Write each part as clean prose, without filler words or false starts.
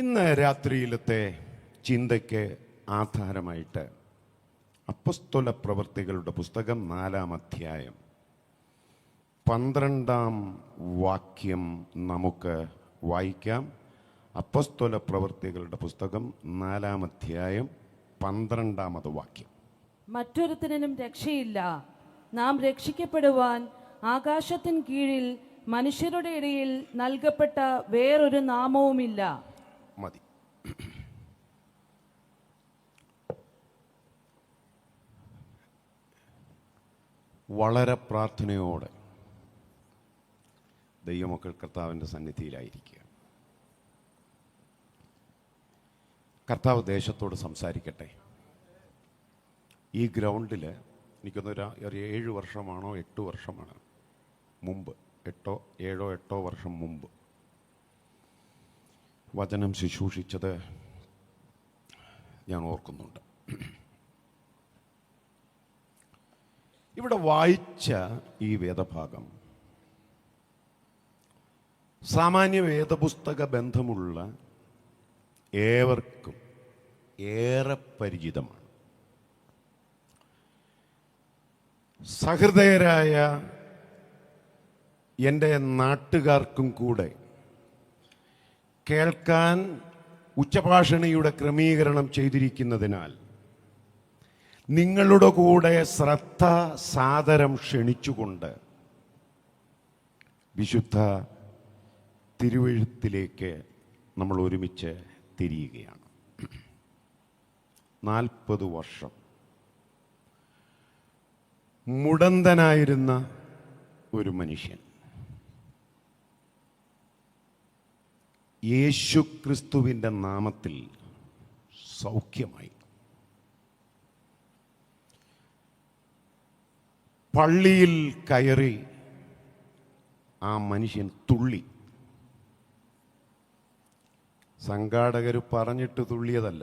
ഇന്ന് രാത്രിയിലത്തെ ചിന്തയ്ക്ക് ആധാരമായിട്ട് അപ്പസ്തോല പ്രവൃത്തികളുടെ പുസ്തകം 4-ാം അധ്യായം 12-ാം വാക്യം നമുക്ക് വായിക്കാം. അപ്പസ്തോല പ്രവൃത്തികളുടെ പുസ്തകം 4-ാം അധ്യായം 12-ാമത് വാക്യം. മറ്റൊരുത്തനും രക്ഷയില്ല. നാം രക്ഷിക്കപ്പെടുവാൻ ആകാശത്തിൻ കീഴിൽ മനുഷ്യരുടെ ഇടയിൽ നൽകപ്പെട്ട വേറൊരു നാമവുമില്ല. മതി. വളരെ പ്രാർത്ഥനയോടെ ദൈവമക്കൾ കർത്താവിൻ്റെ സന്നിധിയിലായിരിക്കുക. കർത്താവ് ദേശത്തോട് സംസാരിക്കട്ടെ. ഈ ഗ്രൗണ്ടിൽ എനിക്കൊന്നൊരു 7 വർഷമാണോ 8 വർഷമാണ് മുമ്പ്, 7-8 വർഷം മുമ്പ് വചനം ശുശ്രൂഷിച്ചത് ഞാൻ ഓർക്കുന്നുണ്ട്. ഇവിടെ വായിച്ച ഈ വേദഭാഗം സാമാന്യ വേദപുസ്തക ബന്ധമുള്ള ഏവർക്കും ഏറെ പരിചിതമാണ്. സഹൃദയരായ എൻ്റെ നാട്ടുകാർക്കും കൂടെ കേൾക്കാൻ ഉച്ചഭാഷണിയുടെ ക്രമീകരണം ചെയ്തിരിക്കുന്നതിനാൽ നിങ്ങളുടെ കൂടെ ശ്രദ്ധ സാദരം ക്ഷണിച്ചുകൊണ്ട് വിശുദ്ധ തിരുവെഴുത്തിലേക്ക് നമ്മൾ ഒരുമിച്ച് തിരിയുകയാണ്. 40 വർഷം മുടന്തനായിരുന്ന ഒരു മനുഷ്യൻ യേശുക്രിസ്തുവിൻ്റെ നാമത്തിൽ സൗഖ്യമായി. പള്ളിയിൽ കയറി ആ മനുഷ്യൻ തുള്ളി. സംഘാടകർ പറഞ്ഞിട്ട് തുള്ളിയതല്ല.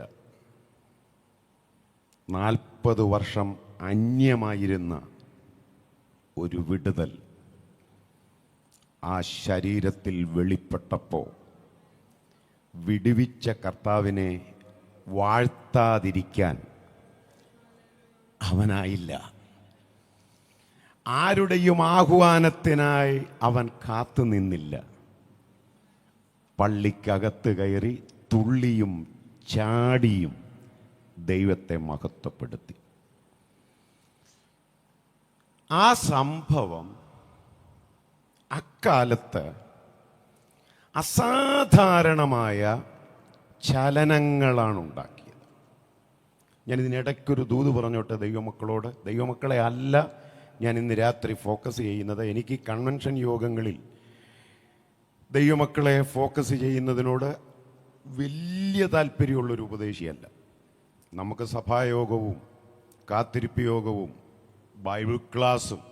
40 വർഷം അന്യമായിരുന്ന ഒരു വിടുതൽ ആ ശരീരത്തിൽ വെളിപ്പെട്ടപ്പോൾ വിടുവിച്ച കർത്താവിനെ വാഴ്ത്താതിരിക്കാൻ അവനായില്ല. ആരുടെയും ആഹ്വാനത്തിനായി അവൻ കാത്തു നിന്നില്ല. പള്ളിക്കകത്ത് കയറി തുള്ളിയും ചാടിയും ദൈവത്തെ മഹത്വപ്പെടുത്തി. ആ സംഭവം അക്കാലത്ത് അസാധാരണമായ ചലനങ്ങളാണ് ഉണ്ടാക്കിയത്. ഞാനിതിനിടയ്ക്കൊരു ദൂത് പറഞ്ഞോട്ടെ ദൈവമക്കളോട്. ദൈവമക്കളെ അല്ല ഞാൻ ഇന്ന് രാത്രി ഫോക്കസ് ചെയ്യുന്നത്. എനിക്ക് കൺവെൻഷൻ യോഗങ്ങളിൽ ദൈവമക്കളെ ഫോക്കസ് ചെയ്യുന്നതിനോട് വലിയ താല്പര്യമുള്ളൊരു ഉപദേശിയല്ല. നമുക്ക് സഭായോഗവും കാത്തിരിപ്പ് യോഗവും ബൈബിൾ ക്ലാസ്സും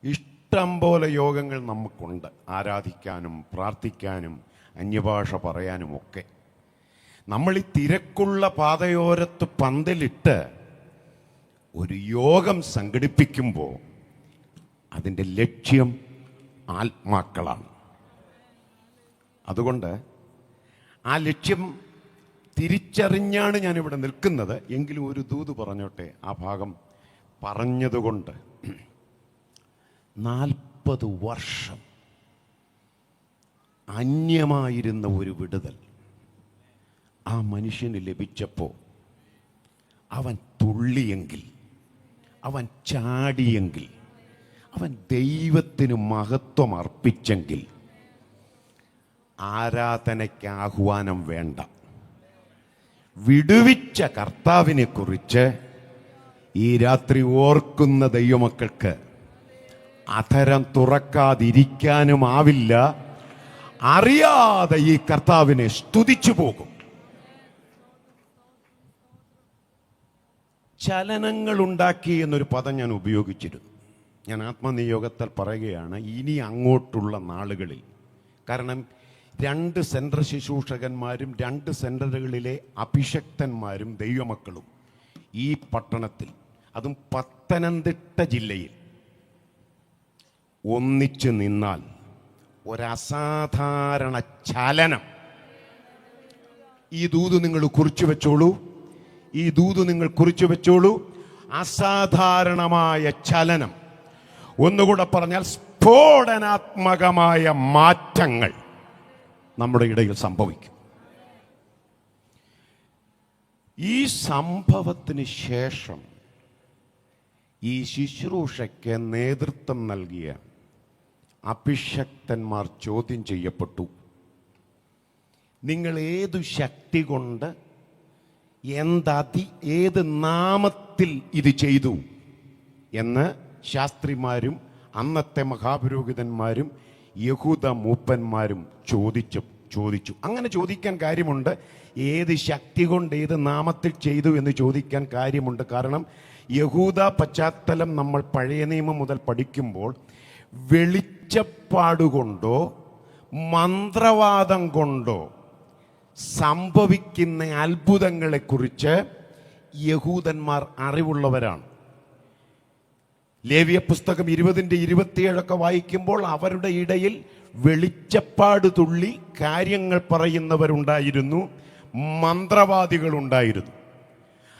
ഇഷ്ടം പോലെ യോഗങ്ങൾ നമുക്കുണ്ട്. ആരാധിക്കാനും പ്രാർത്ഥിക്കാനും അന്യഭാഷ പറയാനും ഒക്കെ. നമ്മൾ ഈ തിരക്കുള്ള പാതയോരത്ത് പന്തലിട്ട് ഒരു യോഗം സംഘടിപ്പിക്കുമ്പോൾ അതിൻ്റെ ലക്ഷ്യം ആത്മാക്കളാണ്. അതുകൊണ്ട് ആ ലക്ഷ്യം തിരിച്ചറിഞ്ഞാണ് ഞാനിവിടെ നിൽക്കുന്നത്. എങ്കിലും ഒരു ദൂത് പറഞ്ഞോട്ടെ. ആ ഭാഗം പറഞ്ഞതുകൊണ്ട് 40 വർഷം അന്യമായിരുന്ന ഒരു വിടുതൽ ആ മനുഷ്യന് ലഭിച്ചപ്പോൾ അവൻ തുള്ളിയെങ്കിൽ, അവൻ ചാടിയെങ്കിൽ, അവൻ ദൈവത്തിന് മഹത്വം അർപ്പിച്ചെങ്കിൽ ആരാധനയ്ക്ക് ആഹ്വാനം വേണ്ട. വിടുവിച്ച കർത്താവിനെ കുറിച്ച് ഈ രാത്രി ഓർക്കുന്ന ദൈവമക്കൾക്ക് അധരം തുറക്കാതിരിക്കാനും ആവില്ല. അറിയാതെ ഈ കർത്താവിനെ സ്തുതിച്ചു പോകും. ചലനങ്ങൾ ഉണ്ടാക്കി എന്നൊരു പദം ഞാൻ ഉപയോഗിച്ചിരുന്നു. ഞാൻ ആത്മനിയോഗത്താൽ പറയുകയാണ്, ഇനി അങ്ങോട്ടുള്ള നാളുകളിൽ. കാരണം 2 സെൻട്രൽ ശുശ്രൂഷകന്മാരും 2 സെൻറ്ററുകളിലെ അഭിഷക്തന്മാരും ദൈവമക്കളും ഈ പട്ടണത്തിൽ, അതും പത്തനംതിട്ട ജില്ലയിൽ ഒന്നിച്ചു നിന്നാൽ ഒരസാധാരണ ചലനം ഈ ദൂത് നിങ്ങൾ കുറിച്ചു വെച്ചോളൂ. ഈ ദൂത് നിങ്ങൾ കുറിച്ചു വെച്ചോളൂ. അസാധാരണമായ ചലനം, ഒന്നുകൂടെ പറഞ്ഞാൽ സ്ഫോടനാത്മകമായ മാറ്റങ്ങൾ നമ്മുടെ ഇടയിൽ സംഭവിക്കും. ഈ സംഭവത്തിന് ശേഷം ഈ ശുശ്രൂഷയ്ക്ക് നേതൃത്വം നൽകിയ അഭിഷക്തന്മാർ ചോദ്യം ചെയ്യപ്പെട്ടു. നിങ്ങൾ ഏതു ശക്തി കൊണ്ട്, ഏത് നാമത്തിൽ ഇത് ചെയ്തു എന്ന് ശാസ്ത്രിമാരും അന്നത്തെ മഹാപുരോഹിതന്മാരും യഹൂദ മൂപ്പന്മാരും ചോദിച്ചു. അങ്ങനെ ചോദിക്കാൻ കാര്യമുണ്ട്. ഏത് ശക്തി കൊണ്ട് ഏത് നാമത്തിൽ ചെയ്തു എന്ന് ചോദിക്കാൻ കാര്യമുണ്ട്. കാരണം യഹൂദ പശ്ചാത്തലം നമ്മൾ പഴയ നിയമം മുതൽ പഠിക്കുമ്പോൾ വെളിച്ചപ്പാടുകൊണ്ടോ മന്ത്രവാദം കൊണ്ടോ സംഭവിക്കുന്ന അത്ഭുതങ്ങളെക്കുറിച്ച് യഹൂദന്മാർ അറിവുള്ളവരാണ്. ലേവ്യ പുസ്തകം 20-27 വായിക്കുമ്പോൾ അവരുടെ ഇടയിൽ വെളിച്ചപ്പാട് തുള്ളി കാര്യങ്ങൾ പറയുന്നവരുണ്ടായിരുന്നു, മന്ത്രവാദികളുണ്ടായിരുന്നു.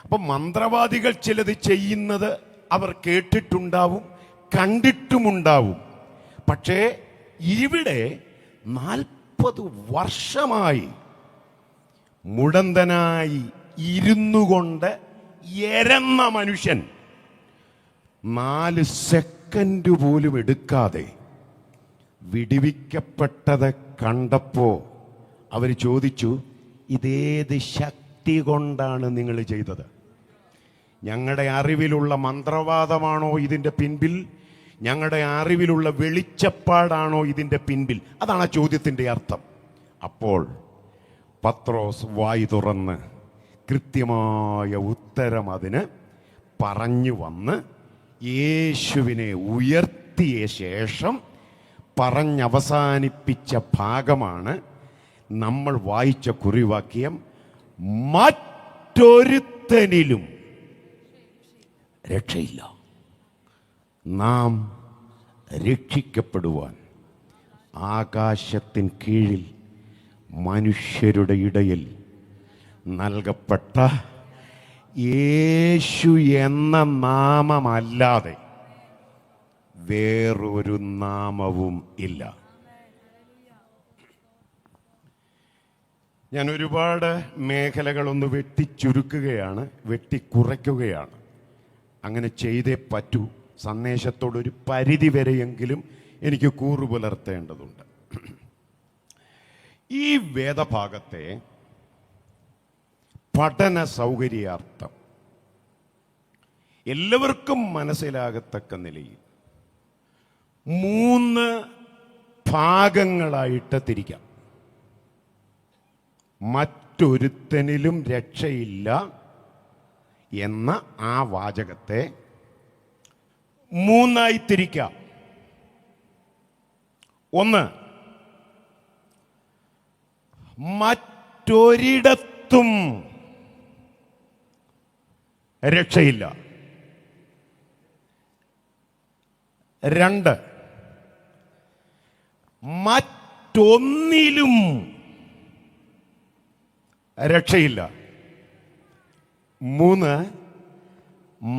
അപ്പം മന്ത്രവാദികൾ ചിലത് ചെയ്യുന്നത് അവർ കേട്ടിട്ടുണ്ടാവും, കണ്ടിട്ടുമുണ്ടാവും. പക്ഷേ ഇവിടെ 40 വർഷമായി മുടന്തനായി ഇരുന്നു കൊണ്ട് എരന്ന മനുഷ്യൻ 4 സെക്കൻഡ് പോലും എടുക്കാതെ വിടുവിക്കപ്പെട്ടത് കണ്ടപ്പോ അവർ ചോദിച്ചു, ഇതേത് ശക്തി കൊണ്ടാണ് നിങ്ങൾ ചെയ്തത്? ഞങ്ങളുടെ അറിവിലുള്ള മന്ത്രവാദമാണോ ഇതിൻ്റെ പിൻപിൽ? ഞങ്ങളുടെ അറിവിലുള്ള വെളിച്ചപ്പാടാണോ ഇതിൻ്റെ പിൻപിൽ? അതാണ് ആ ചോദ്യത്തിൻ്റെ അർത്ഥം. അപ്പോൾ പത്രോസ് വായി തുറന്ന് കൃത്യമായ ഉത്തരം അതിന് പറഞ്ഞു വന്ന് യേശുവിനെ ഉയർത്തിയ ശേഷം പറഞ്ഞവസാനിപ്പിച്ച ഭാഗമാണ് നമ്മൾ വായിച്ച കുറിവാക്യം. മറ്റൊരുത്തനിലും രക്ഷയില്ല, നാം രക്ഷിക്കപ്പെടുവാൻ ആകാശത്തിൻ കീഴിൽ മനുഷ്യരുടെ ഇടയിൽ നൽകപ്പെട്ട യേശു എന്ന നാമമല്ലാതെ വേറൊരു നാമവും ഇല്ല. ഞാൻ ഒരുപാട് മേഖലകളൊന്ന് വെട്ടിച്ചുരുക്കുകയാണ്, വെട്ടിക്കുറയ്ക്കുകയാണ്. അങ്ങനെ ചെയ്തേ പറ്റൂ. സന്ദേശത്തോടൊരു പരിധി വരെയെങ്കിലും എനിക്ക് കൂറു പുലർത്തേണ്ടതുണ്ട്. ഈ വേദഭാഗത്തെ പഠന സൗകര്യാർത്ഥം എല്ലാവർക്കും മനസ്സിലാകത്തക്ക നിലയിൽ 3 ഭാഗങ്ങളായിട്ട് തിരിക്കാം. മറ്റൊരുത്തനിലും രക്ഷയില്ല എന്ന ആ വാചകത്തെ 3 തിരിക്കാം. 1, മറ്റൊരിടത്തും രക്ഷയില്ല. 2, മറ്റൊന്നിലും രക്ഷയില്ല. 3,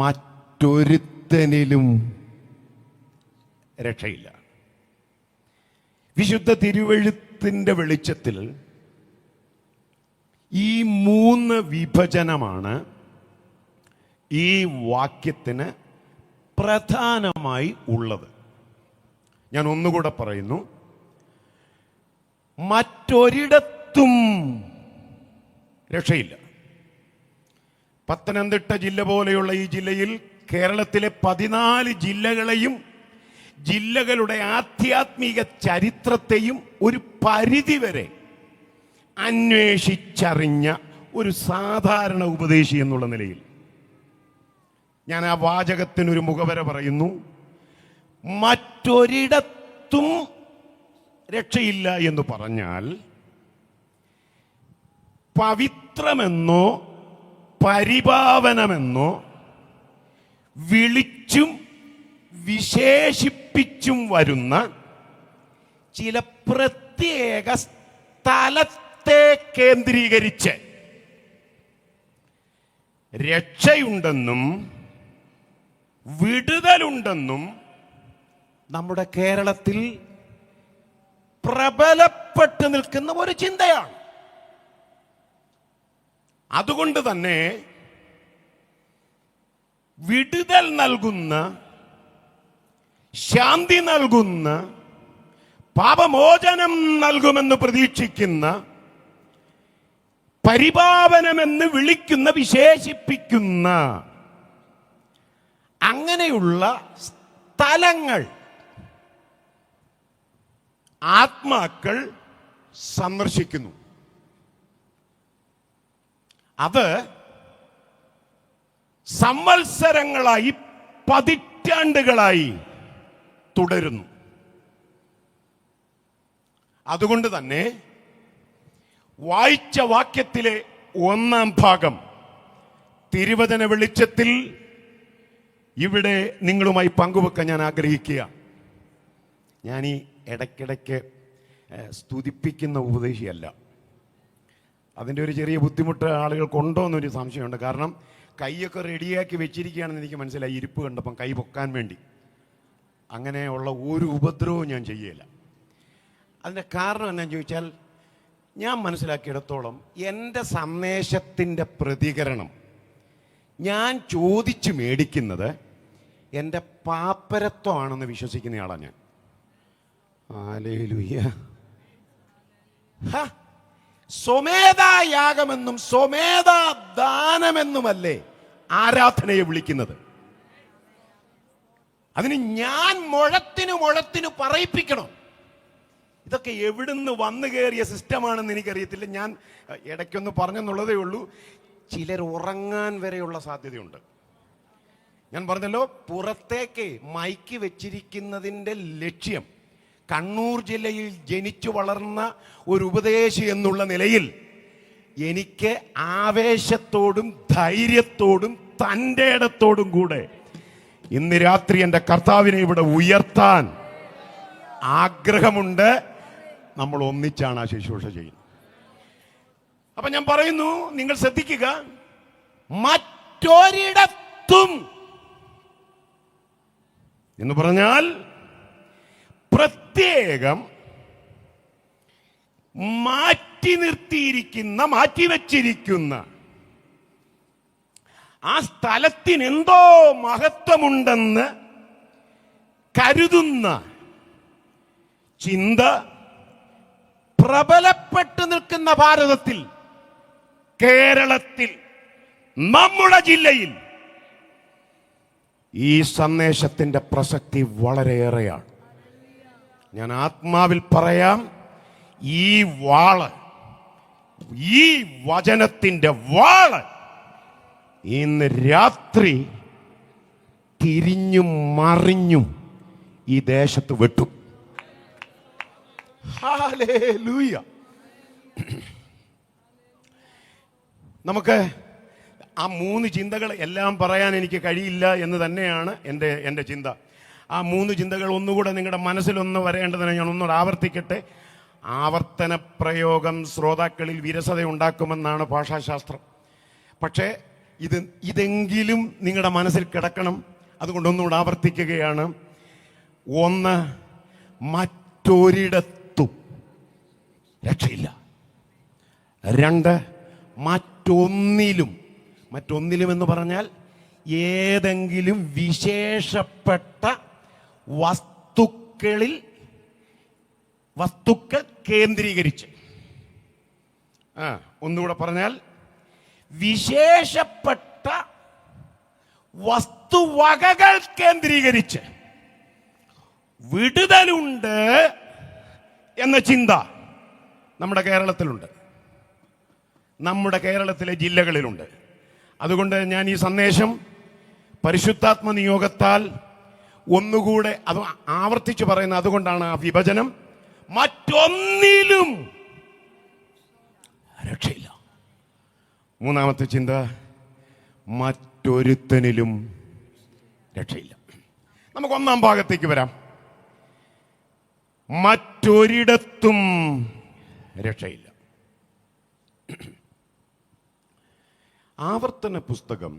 മറ്റൊരുത്തനിലും രക്ഷയില്ല. വിശുദ്ധ തിരുവെഴുത്തിന്റെ വെളിച്ചത്തിൽ ഈ 3 വിഭജനമാണ് ഈ വാക്യത്തിന് പ്രധാനമായി ഉള്ളത്. ഞാൻ ഒന്നുകൂടെ പറയുന്നു. മറ്റൊരിടത്തും രക്ഷയില്ല. പത്തനംതിട്ട ജില്ല പോലെയുള്ള ഈ ജില്ലയിൽ കേരളത്തിലെ 14 ജില്ലകളെയും ജില്ലകളുടെ ആധ്യാത്മിക ചരിത്രത്തെയും ഒരു പരിധിവരെ അന്വേഷിച്ചറിഞ്ഞ ഒരു സാധാരണ ഉപദേശി എന്നുള്ള നിലയിൽ ഞാൻ ആ വാചകത്തിനൊരു മുഖവര പറയുന്നു. മറ്റൊരിടത്തും രക്ഷയില്ല എന്ന് പറഞ്ഞാൽ പവിത്രമെന്നോ പരിപാവനമെന്നോ വിളിച്ചും വിശേഷിപ്പിച്ചും വരുന്ന ചില പ്രത്യേക സ്ഥലത്തെ കേന്ദ്രീകരിച്ച് രക്ഷയുണ്ടെന്നും വിടുതലുണ്ടെന്നും നമ്മുടെ കേരളത്തിൽ പ്രബലപ്പെട്ട് നിൽക്കുന്ന ഒരു ചിന്തയാണ്. അതുകൊണ്ട് തന്നെ വിടുതൽ നൽകുന്ന, ശാന്തി നൽകുന്ന, പാപമോചനം നൽകുമെന്ന് പ്രതീക്ഷിക്കുന്ന, പരിപാവനമെന്ന് വിളിക്കുന്ന, വിശേഷിപ്പിക്കുന്ന അങ്ങനെയുള്ള സ്ഥലങ്ങൾ ആത്മാക്കൾ സന്ദർശിക്കുന്നു. അത് സംവത്സരങ്ങളായി, പതിറ്റാണ്ടുകളായി തുടരുന്നു. അതുകൊണ്ട് തന്നെ വായിച്ച വാക്യത്തിലെ ഒന്നാം ഭാഗം തിരുവചന വെളിച്ചത്തിൽ ഇവിടെ നിങ്ങളുമായി പങ്കുവെക്കാൻ ഞാൻ ആഗ്രഹിക്കുക. ഞാൻ ഈ ഇടയ്ക്കിടയ്ക്ക് സ്തുതിപ്പിക്കുന്ന ഉപദേശിയല്ല. അതിൻ്റെ ഒരു ചെറിയ ബുദ്ധിമുട്ട് ആളുകൾക്കുണ്ടോ എന്നൊരു സംശയമുണ്ട്. കാരണം കൈയൊക്കെ റെഡിയാക്കി വെച്ചിരിക്കുകയാണെന്ന് എനിക്ക് മനസ്സിലായി, ഇരിപ്പ് കണ്ടപ്പം കൈ പൊക്കാൻ വേണ്ടി. അങ്ങനെയുള്ള ഒരു ഉപദ്രവവും ഞാൻ ചെയ്യില്ല. അതിൻ്റെ കാരണം എന്നാന്ന് ചോദിച്ചാൽ, ഞാൻ മനസ്സിലാക്കിയിടത്തോളം എൻ്റെ സന്ദേശത്തിൻ്റെ പ്രതികരണം ഞാൻ ചോദിച്ചു മേടിക്കുന്നത് എൻ്റെ പാപ്പരത്വമാണെന്ന് വിശ്വസിക്കുന്നയാളാണ് ഞാൻ. ഹല്ലേലൂയ. സ്വമേധായാഗമെന്നും സ്വമേധാ ദാനമെന്നുമല്ലേ ആരാധനയെ വിളിക്കുന്നത്? അതിന് ഞാൻ മുഴത്തിനു പറയിപ്പിക്കണം. ഇതൊക്കെ എവിടുന്ന് വന്നു കയറിയ സിസ്റ്റമാണെന്ന് എനിക്കറിയത്തില്ല. ഞാൻ ഇടയ്ക്കൊന്ന് പറഞ്ഞെന്നുള്ളതേ ഉള്ളൂ. ചിലർ ഉറങ്ങാൻ വരെയുള്ള സാധ്യതയുണ്ട്. ഞാൻ പറഞ്ഞല്ലോ, പുറത്തേക്ക് മൈക്ക് വെച്ചിരിക്കുന്നതിൻ്റെ ലക്ഷ്യം കണ്ണൂർ ജില്ലയിൽ ജനിച്ചു വളർന്ന ഒരു ഉപദേശി എന്നുള്ള നിലയിൽ എനിക്ക് ആവേശത്തോടും ധൈര്യത്തോടും തൻ്റെ ഇടത്തോടും കൂടെ ഇന്ന് രാത്രി എൻ്റെ കർത്താവിനെ ഇവിടെ ഉയർത്താൻ ആഗ്രഹമുണ്ട്. നമ്മൾ ഒന്നിച്ചാണ് ആ ശുശ്രൂഷ ചെയ്യുന്നത്. അപ്പൊ ഞാൻ പറയുന്നു, നിങ്ങൾ ശ്രദ്ധിക്കുക, മറ്റൊരിടത്തും എന്ന് പറഞ്ഞാൽ പ്രത്യേകം മാറ്റിവെച്ചിരിക്കുന്ന ആ സ്ഥലത്തിന് എന്തോ മഹത്വമുണ്ടെന്ന് കരുതുന്ന ചിന്ത പ്രബലപ്പെട്ടു നിൽക്കുന്ന ഭാരതത്തിൽ, കേരളത്തിൽ, നമ്മുടെ ജില്ലയിൽ ഈ സന്ദേശത്തിന്റെ പ്രസക്തി വളരെയേറെയാണ്. ഞാൻ ആത്മാവിൽ പറയാം, ഈ വാള്, ഈ വചനത്തിന്റെ വാള് ഇന്ന് രാത്രി തിരിഞ്ഞും മറിഞ്ഞും ഈ ദേശത്ത് വെട്ടും. ഹല്ലേലൂയ. നമുക്ക് ആ 3 ചിന്തകൾ എല്ലാം പറയാൻ എനിക്ക് കഴിയില്ല എന്ന് തന്നെയാണ് എൻ്റെ ചിന്ത. ആ 3 ചിന്തകൾ ഒന്നുകൂടെ നിങ്ങളുടെ മനസ്സിലൊന്ന് വരേണ്ടതിനെ ഞാൻ ഒന്നുകൂടെ ആവർത്തിക്കട്ടെ. ആവർത്തന പ്രയോഗം ശ്രോതാക്കളിൽ വിരസത ഉണ്ടാക്കുമെന്നാണ് ഭാഷാശാസ്ത്രം. പക്ഷേ ഇതെങ്കിലും നിങ്ങളുടെ മനസ്സിൽ കിടക്കണം. അതുകൊണ്ട് ഒന്നുകൂടെ ആവർത്തിക്കുകയാണ്. 1, മറ്റൊരിടത്തും രക്ഷയില്ല. 2, മറ്റൊന്നിലും എന്ന് പറഞ്ഞാൽ ഏതെങ്കിലും വിശേഷപ്പെട്ട വസ്തുക്കൾ കേന്ദ്രീകരിച്ച്, ഒന്നുകൂടെ പറഞ്ഞാൽ വിശേഷപ്പെട്ട വസ്തുവകകൾ കേന്ദ്രീകരിച്ച് വിടുതലുണ്ട് എന്ന ചിന്ത നമ്മുടെ കേരളത്തിലുണ്ട്, നമ്മുടെ കേരളത്തിലെ ജില്ലകളിലുണ്ട്. അതുകൊണ്ട് ഞാൻ ഈ സന്ദേശം പരിശുദ്ധാത്മ നിയോഗത്താൽ ഒന്നുകൂടെ അത് ആവർത്തിച്ച് പറയുന്നത്. അതുകൊണ്ടാണ് ആ വിഭജനം. മറ്റൊന്നിലും രക്ഷയില്ല. 3-ാമത്തെ ചിന്ത, മറ്റൊരുത്തനിലും രക്ഷയില്ല. നമുക്ക് 1-ാം ഭാഗത്തേക്ക് വരാം. മറ്റൊരിടത്തും രക്ഷയില്ല. ആവർത്തന പുസ്തകം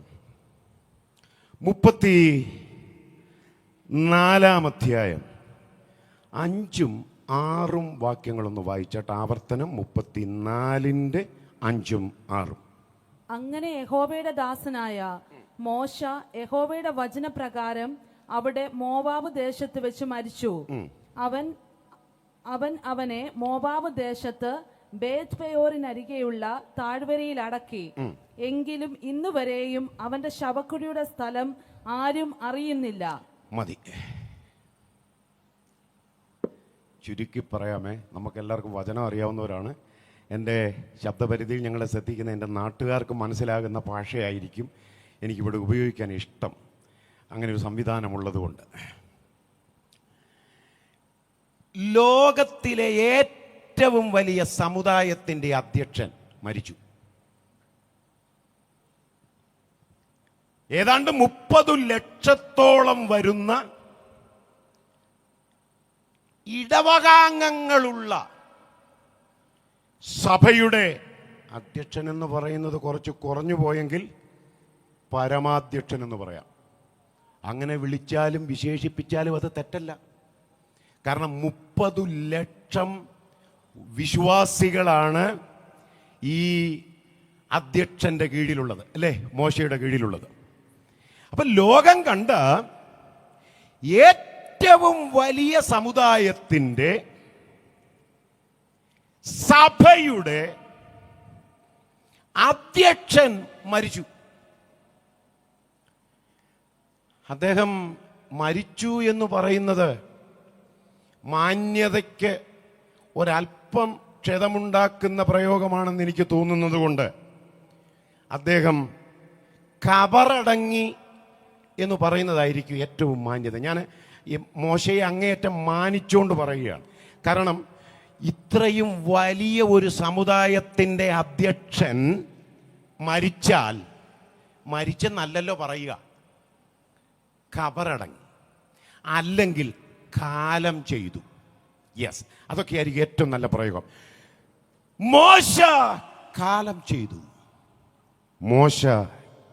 34 അധ്യായം 5ഉം 6ഉം വാക്യങ്ങളൊന്ന് വായിച്ചാട്ട്. ആവർത്തനം 34 5ഉം 6ഉം. അങ്ങനെ യഹോവയുടെ ദാസനായ മോശ യഹോവയുടെ വചനപ്രകാരം അവിടെ മോവാബ് ദേശത്ത് വെച്ച് മരിച്ചു. അവനെ മോവാബ് ദേശത്ത് ബേത്ത്പെയോരിനരികെയുള്ള താഴ്വരയിൽ അടക്കി. എങ്കിലും ഇന്നുവരെയും അവന്റെ ശവക്കുഴിയുടെ സ്ഥലം ആരും അറിയുന്നില്ല. മതി, ചുരുക്കി പറയാമേ. നമുക്കെല്ലാവർക്കും വചനം അറിയാവുന്നവരാണ്. എൻ്റെ ശബ്ദപരിധിയിൽ ഞങ്ങളെ ശ്രദ്ധിക്കുന്ന എൻ്റെ നാട്ടുകാർക്ക് മനസ്സിലാകുന്ന ഭാഷയായിരിക്കും എനിക്കിവിടെ ഉപയോഗിക്കാൻ ഇഷ്ടം. അങ്ങനെ ഒരു സംവിധാനമുള്ളതുകൊണ്ട്. ലോകത്തിലെ ഏറ്റവും വലിയ സമുദായത്തിൻ്റെ അധ്യക്ഷൻ മരിച്ചു. ഏതാണ്ട് 30 ലക്ഷത്തോളം വരുന്ന ഇടവകാംഗങ്ങളുള്ള സഭയുടെ അധ്യക്ഷൻ എന്ന് പറയുന്നത് കുറച്ച് കുറഞ്ഞു പോയെങ്കിൽ പരമാധ്യക്ഷൻ എന്ന് പറയാം. അങ്ങനെ വിളിച്ചാലും വിശേഷിപ്പിച്ചാലും അത് തെറ്റല്ല. കാരണം 30 ലക്ഷം വിശ്വാസികളാണ് ഈ അധ്യക്ഷന്റെ കീഴിലുള്ളത്, അല്ലേ, മോശയുടെ കീഴിലുള്ളത്. അപ്പൊ ലോകം കണ്ട ഏറ്റവും വലിയ സമുദായത്തിൻ്റെ സഭയുടെ അധ്യക്ഷൻ മരിച്ചു. അദ്ദേഹം മരിച്ചു എന്ന് പറയുന്നത് മാന്യതയ്ക്ക് ഒരല്പം ക്ഷതമുണ്ടാക്കുന്ന പ്രയോഗമാണെന്ന് എനിക്ക് തോന്നുന്നത് കൊണ്ട് അദ്ദേഹം കബറടങ്ങി എന്ന് പറയുന്നതായിരിക്കും ഏറ്റവും മാന്യത. ഞാൻ ഈ മോശയെ അങ്ങേയറ്റം മാനിച്ചുകൊണ്ട് പറയുകയാണ്. കാരണം ഇത്രയും വലിയ ഒരു സമുദായത്തിൻ്റെ അധ്യക്ഷൻ മരിച്ചാൽ മരിച്ചെന്നല്ലല്ലോ പറയുക, കബറടങ്ങി, അല്ലെങ്കിൽ കാലം ചെയ്തു. യെസ്, അതൊക്കെയായിരിക്കും ഏറ്റവും നല്ല പ്രയോഗം. മോശ കാലം ചെയ്തു, മോശ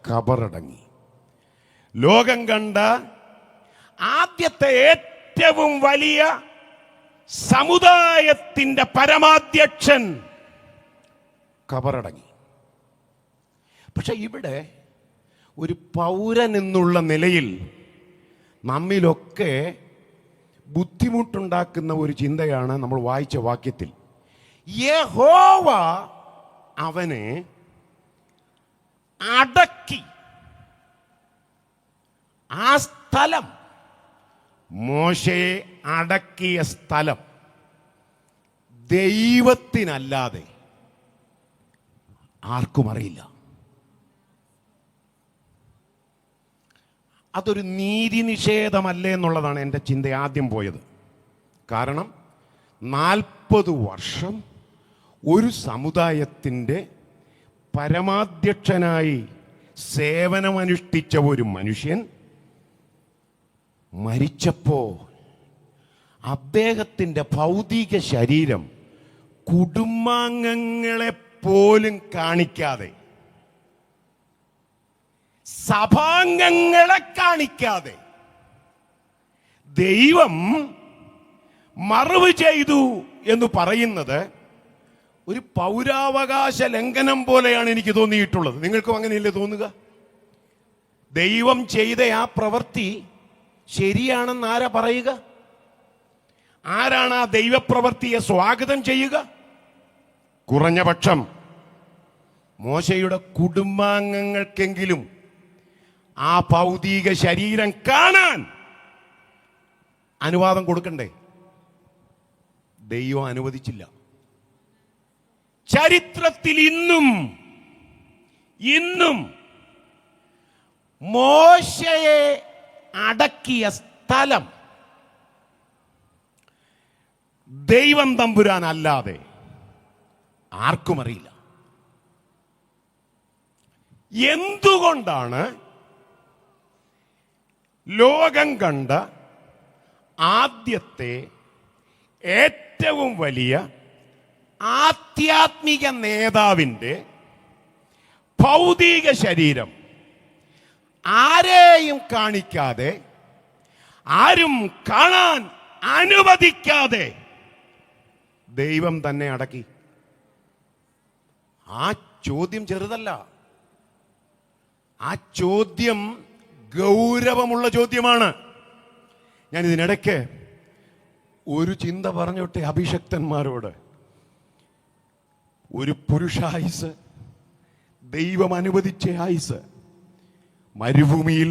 കബറടങ്ങി. ലോകം കണ്ട ആദ്യത്തെ ഏറ്റവും വലിയ സമുദായത്തിൻ്റെ പരമാധ്യക്ഷൻ കബറടങ്ങി. പക്ഷെ ഇവിടെ ഒരു പൗരൻ എന്നുള്ള നിലയിൽ നമ്മിലൊക്കെ ബുദ്ധിമുട്ടുണ്ടാക്കുന്ന ഒരു ചിന്തയാണ് നമ്മൾ വായിച്ച വാക്യത്തിൽ. യഹോവ അവനെ അടക്കി. ആ സ്ഥലം, മോശയെ അടക്കിയ സ്ഥലം, ദൈവത്തിനല്ലാതെ ആർക്കും അറിയില്ല. അതൊരു നീതി നിഷേധമല്ലേ എന്നുള്ളതാണ് എൻ്റെ ചിന്ത ആദ്യം പോയത്. കാരണം 40 വർഷം ഒരു സമുദായത്തിൻ്റെ പരമാധ്യക്ഷനായി സേവനമനുഷ്ഠിച്ച ഒരു മനുഷ്യൻ മരിച്ചപ്പോൾ അദ്ദേഹത്തിൻ്റെ ഭൗതിക ശരീരം കുടുംബാംഗങ്ങളെ പോലും കാണിക്കാതെ, സഭാംഗങ്ങളെ കാണിക്കാതെ ദൈവം മറവ് ചെയ്തു എന്ന് പറയുന്നത് ഒരു പൗരാവകാശ ലംഘനം പോലെയാണ് എനിക്ക് തോന്നിയിട്ടുള്ളത്. നിങ്ങൾക്കും അങ്ങനെയല്ലേ തോന്നുക? ദൈവം ചെയ്ത ആ പ്രവൃത്തി ശരിയാണെന്ന് ആരാ പറയുക? ആരാണ് ആ ദൈവപ്രവൃത്തിയെ സ്വാഗതം ചെയ്യുക? കുറഞ്ഞ പക്ഷം മോശയുടെ കുടുംബാംഗങ്ങൾക്കെങ്കിലും ആ ഭൗതിക ശരീരം കാണാൻ അനുവാദം കൊടുക്കണ്ടേ? ദൈവം അനുവദിച്ചില്ല. ചരിത്രത്തിൽ ഇന്നും മോശയെ അടക്കിയ സ്ഥലം ദൈവം തമ്പുരാൻ അല്ലാതെ ആർക്കും അറിയില്ല. എന്തുകൊണ്ടാണ് ലോകം കണ്ട ആദ്യത്തെ ഏറ്റവും വലിയ ആധ്യാത്മിക നേതാവിൻ്റെ ഭൗതിക ശരീരം ആരെയും കാണിക്കാതെ, ആരും കാണാൻ അനുവദിക്കാതെ ദൈവം തന്നെ അടക്കി. ആ ചോദ്യം ചെറുതല്ല. ആ ചോദ്യം ഗൗരവമുള്ള ചോദ്യമാണ്. ഞാൻ ഇതിനിടയ്ക്ക് ഒരു ചിന്ത പറഞ്ഞോട്ടെ അഭിഷക്തന്മാരോട്. ഒരു പുരുഷായുസ്, ദൈവം അനുവദിച്ച ആയുസ്, മരുഭൂമിയിൽ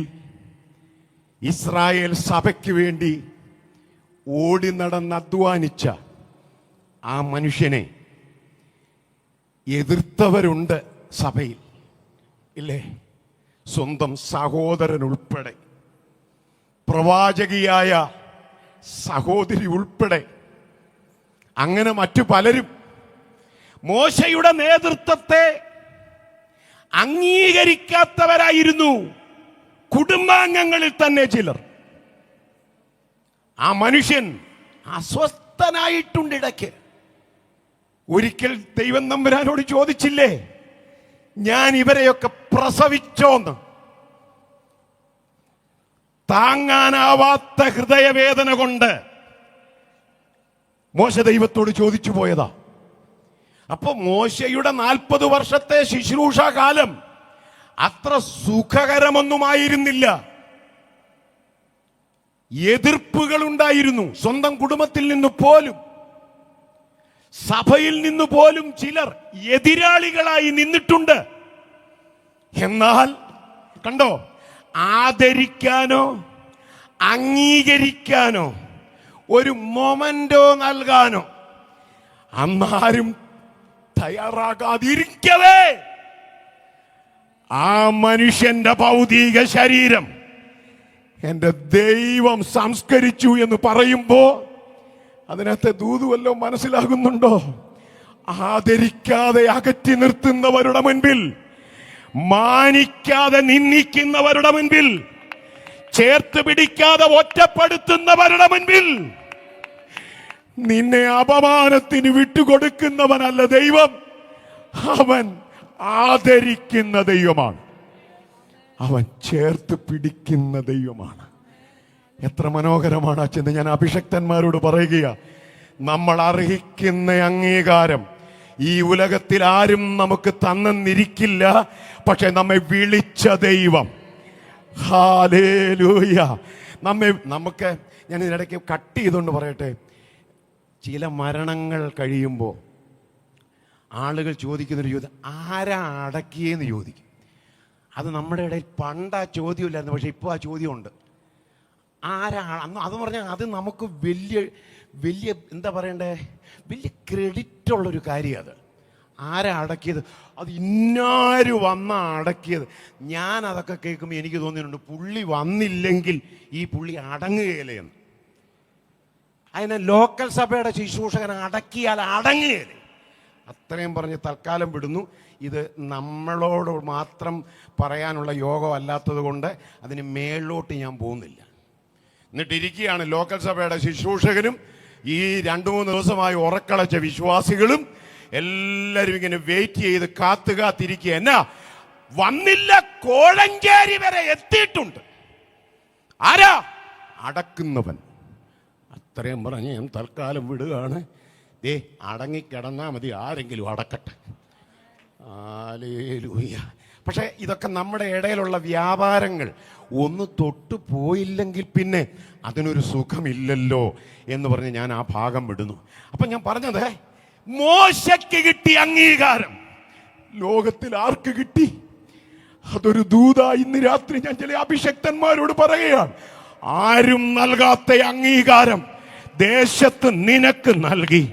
ഇസ്രായേൽ സഭയ്ക്ക് വേണ്ടി ഓടി നടന്ന് അധ്വാനിച്ച ആ മനുഷ്യനെ എതിർത്തവരുണ്ട് സഭയിൽ, ഇല്ലേ? സ്വന്തം സഹോദരൻ ഉൾപ്പെടെ, പ്രവാചകിയായ സഹോദരി ഉൾപ്പെടെ, അങ്ങനെ മറ്റു പലരും മോശയുടെ നേതൃത്വത്തെ അംഗീകരിക്കാത്തവരായിരുന്നു. കുടുംബാംഗങ്ങളിൽ തന്നെ ചിലർ. ആ മനുഷ്യൻ അസ്വസ്ഥനായിട്ടുണ്ട് ഇടയ്ക്ക്. ഒരിക്കൽ ദൈവം തമ്പുരാനോട് ചോദിച്ചില്ലേ, ഞാൻ ഇവരെയൊക്കെ പ്രസവിച്ചോന്ന്? താങ്ങാനാവാത്ത ഹൃദയവേദന കൊണ്ട് മോശ ദൈവത്തോട് ചോദിച്ചു പോയതാ. അപ്പൊ മോശയുടെ 40 വർഷത്തെ ശുശ്രൂഷ കാലം അത്ര സുഖകരമൊന്നുമായിരുന്നില്ല. എതിർപ്പുകൾ ഉണ്ടായിരുന്നു. സ്വന്തം കുടുംബത്തിൽ നിന്ന് പോലും, സഭയിൽ നിന്ന് പോലും ചിലർ എതിരാളികളായി നിന്നിട്ടുണ്ട്. എന്നാൽ കണ്ടോ, ആദരിക്കാനോ അംഗീകരിക്കാനോ ഒരു മൊമെന്റോ നൽകാനോ അന്നാരും തയ്യാറാകാതിരിക്കവേ ആ മനുഷ്യന്റെ ഭൗതിക ശരീരം എന്റെ ദൈവം സംസ്കരിച്ചു എന്ന് പറയുമ്പോ അതിനകത്തെ ദൂതുവല്ലോ മനസ്സിലാകുന്നുണ്ടോ? ആദരിക്കാതെ അകറ്റി നിർത്തുന്നവരുടെ മുൻപിൽ, മാനിക്കാതെ നിന്ദിക്കുന്നവരുടെ മുൻപിൽ, ചേർത്ത് പിടിക്കാതെ ഒറ്റപ്പെടുത്തുന്നവരുടെ മുൻപിൽ നിന്നെ അപമാനത്തിന് വിട്ടുകൊടുക്കുന്നവനല്ല ദൈവം. അവൻ ആദരിക്കുന്ന ദൈവമാണ്. അവൻ ചേർത്ത് പിടിക്കുന്ന ദൈവമാണ്. എത്ര മനോഹരമാണ് ആ ചിന്ത. ഞാൻ അഭിഷക്തന്മാരോട് പറയുക, നമ്മൾ അർഹിക്കുന്ന അംഗീകാരം ഈ ഉലകത്തിൽ ആരും നമുക്ക് തന്നെന്നിരിക്കില്ല. പക്ഷെ നമ്മെ വിളിച്ച ദൈവം, ഹല്ലേലൂയ, നമുക്ക് ഞാൻ ഇതിനിടയ്ക്ക് കട്ട് ചെയ്തുകൊണ്ട് പറയട്ടെ, ചില മരണങ്ങൾ കഴിയുമ്പോൾ ആളുകൾ ചോദിക്കുന്നൊരു ചോദ്യം, ആരാ അടക്കിയെന്ന് ചോദിക്കും. അത് നമ്മുടെ ഇടയിൽ പണ്ട് ആ ചോദ്യമില്ലായിരുന്നു, പക്ഷെ ഇപ്പോൾ ആ ചോദ്യമുണ്ട്. ആരാ അന്ന്? അതെന്ന് പറഞ്ഞാൽ അത് നമുക്ക് വലിയ വലിയ എന്താ പറയണ്ടേ, വലിയ ക്രെഡിറ്റ് ഉള്ളൊരു കാര്യം. അത് ആരാ അടക്കിയത്, അത് ഇന്നാര് വന്നാ അടക്കിയത്. ഞാൻ അതൊക്കെ കേൾക്കുമ്പോൾ എനിക്ക് തോന്നിയിട്ടുണ്ട്, പുള്ളി വന്നില്ലെങ്കിൽ ഈ പുള്ളി അടങ്ങുകയില്ലേ എന്ന്. അതിനെ ലോക്കൽ സഭയുടെ ശുശ്രൂഷകൻ അടക്കിയാൽ അടങ്ങുകയില്ലേ. അത്രയും പറഞ്ഞ് തൽക്കാലം വിടുന്നു. ഇത് നമ്മളോട് മാത്രം പറയാനുള്ള യോഗം അല്ലാത്തത് കൊണ്ട് അതിന് മേളിലോട്ട് ഞാൻ പോകുന്നില്ല. എന്നിട്ടിരിക്കുകയാണ് ലോക്കൽ സഭയുടെ ശുശ്രൂഷകനും ഈ 2-3 ദിവസമായി ഉറക്കളച്ച വിശ്വാസികളും എല്ലാവരും ഇങ്ങനെ വെയിറ്റ് ചെയ്ത് കാത്തിരിക്കുക. എന്നാ വന്നില്ല, കോഴഞ്ചേരി വരെ എത്തിയിട്ടുണ്ട്. ആരാ? അടക്കുന്നവൻ. അത്രയും പറഞ്ഞ് ഞാൻ തൽക്കാലം വിടുകയാണ്. അടങ്ങിക്കിടന്നാൽ മതി, ആരെങ്കിലും അടക്കട്ടെ. ഹല്ലേലൂയ. പക്ഷെ ഇതൊക്കെ നമ്മുടെ ഇടയിലുള്ള വ്യാപാരങ്ങൾ ഒന്ന് തൊട്ടു പോയില്ലെങ്കിൽ പിന്നെ അതിനൊരു സുഖമില്ലല്ലോ എന്ന് പറഞ്ഞ് ഞാൻ ആ ഭാഗം വിടുന്നു. അപ്പം ഞാൻ പറഞ്ഞത്, മോശയ്ക്ക് കിട്ടിയ അംഗീകാരം ലോകത്തിൽ ആർക്ക് കിട്ടി? അതൊരു ദൂത. ഇന്ന് രാത്രി ഞാൻ ചില അഭിഷക്തന്മാരോട് പറയുകയാണ്, ആരും നൽകാത്ത അംഗീകാരം ദേശത്ത് നിനക്ക് നൽകി.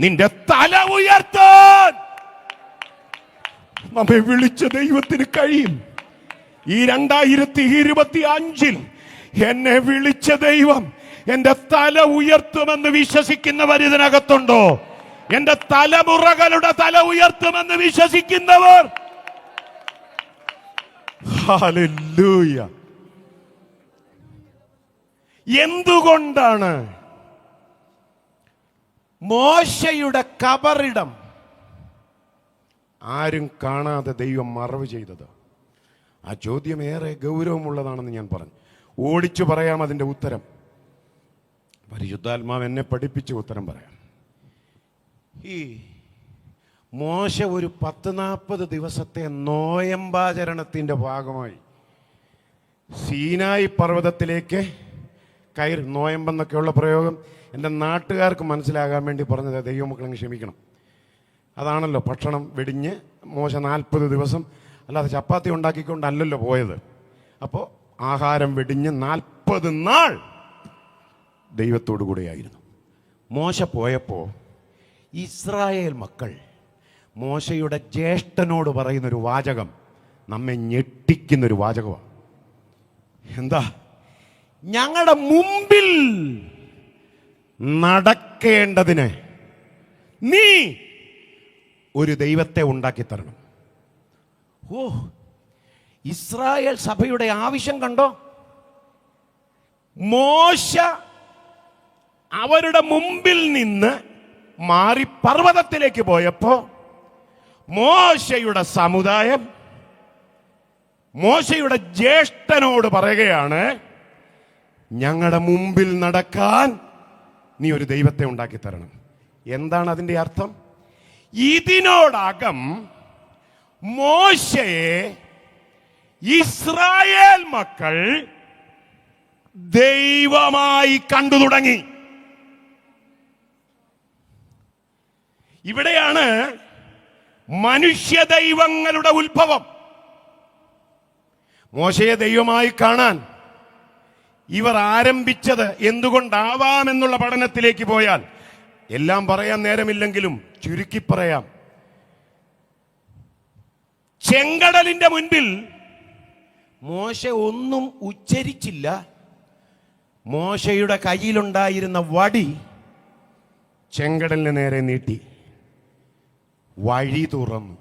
നിന്റെ തല ഉയർത്താൻ നമ്മെ വിളിച്ച ദൈവത്തിന് കഴിയും. ഈ 2025 എന്നെ വിളിച്ച ദൈവം എന്റെ തല ഉയർത്തുമെന്ന് വിശ്വസിക്കുന്നവർ ഇതിനകത്തുണ്ടോ? എന്റെ തലമുറകളുടെ തല ഉയർത്തുമെന്ന് വിശ്വസിക്കുന്നവർ? ഹല്ലേലൂയ. എന്തുകൊണ്ടാണ് മോശയുടെ കബറിടം ആരും കാണാതെ ദൈവം മറവ് ചെയ്തത്? ആ ചോദ്യം ഏറെ ഗൗരവമുള്ളതാണെന്ന് ഞാൻ പറഞ്ഞു. ഓടിച്ചു പറയാം അതിൻ്റെ ഉത്തരം. പരിശുദ്ധാത്മാവ് എന്നെ പഠിപ്പിച്ച ഉത്തരം പറയാം. ഈ മോശ ഒരു 10-40 ദിവസത്തെ നോയമ്പാചരണത്തിൻ്റെ ഭാഗമായി സീനായി പർവ്വതത്തിലേക്ക് കയറി. നോയമ്പെന്നൊക്കെയുള്ള പ്രയോഗം എൻ്റെ നാട്ടുകാർക്ക് മനസ്സിലാകാൻ വേണ്ടി പറഞ്ഞത്, ദൈവമക്കളങ്ങ് ക്ഷമിക്കണം. അതാണല്ലോ ഭക്ഷണം വെടിഞ്ഞ് മോശ 40 ദിവസം, അല്ലാതെ ചപ്പാത്തി ഉണ്ടാക്കിക്കൊണ്ടല്ലല്ലോ പോയത്. അപ്പോൾ ആഹാരം വെടിഞ്ഞ് 40 നാൾ ദൈവത്തോടു കൂടെയായിരുന്നു. മോശ പോയപ്പോൾ ഇസ്രായേൽ മക്കൾ മോശയുടെ ജ്യേഷ്ഠനോട് പറയുന്നൊരു വാചകം നമ്മെ ഞെട്ടിക്കുന്നൊരു വാചകമാണ്. എന്താ? ഞങ്ങളുടെ മുമ്പിൽ നടക്കേണ്ടതിന് നീ ഒരു ദൈവത്തെ ഉണ്ടാക്കി തരണം. ഓ, ഇസ്രായേൽ സഭയുടെ ആവശ്യം കണ്ടോ? മോശ അവരുടെ മുമ്പിൽ നിന്ന് മാറി പർവ്വതത്തിലേക്ക് പോയപ്പോ മോശയുടെ സമുദായം മോശയുടെ ജ്യേഷ്ഠനോട് പറയുകയാണ്, ഞങ്ങളുടെ മുമ്പിൽ നടക്കാൻ നീ ഒരു ദൈവത്തെ ഉണ്ടാക്കി തരണം. എന്താണ് അതിൻ്റെ അർത്ഥം? ഇതിനോടകം മോശയെ ഇസ്രായേൽ മക്കൾ ദൈവമായി കണ്ടു തുടങ്ങി. ഇവിടെയാണ് മനുഷ്യ ദൈവങ്ങളുടെ ഉത്ഭവം. മോശയെ ദൈവമായി കാണാൻ ഇവർ ആരംഭിച്ചത് എന്തുകൊണ്ടാവാമെന്നുള്ള പഠനത്തിലേക്ക് പോയാൽ എല്ലാം പറയാൻ നേരമില്ലെങ്കിലും ചുരുക്കി പറയാം. ചെങ്കടലിന്റെ മുൻപിൽ മോശ ഒന്നും ഉച്ചരിച്ചില്ല. മോശയുടെ കയ്യിലുണ്ടായിരുന്ന വടി ചെങ്കടലിന് നേരെ നീട്ടി, വഴി തുറന്നു.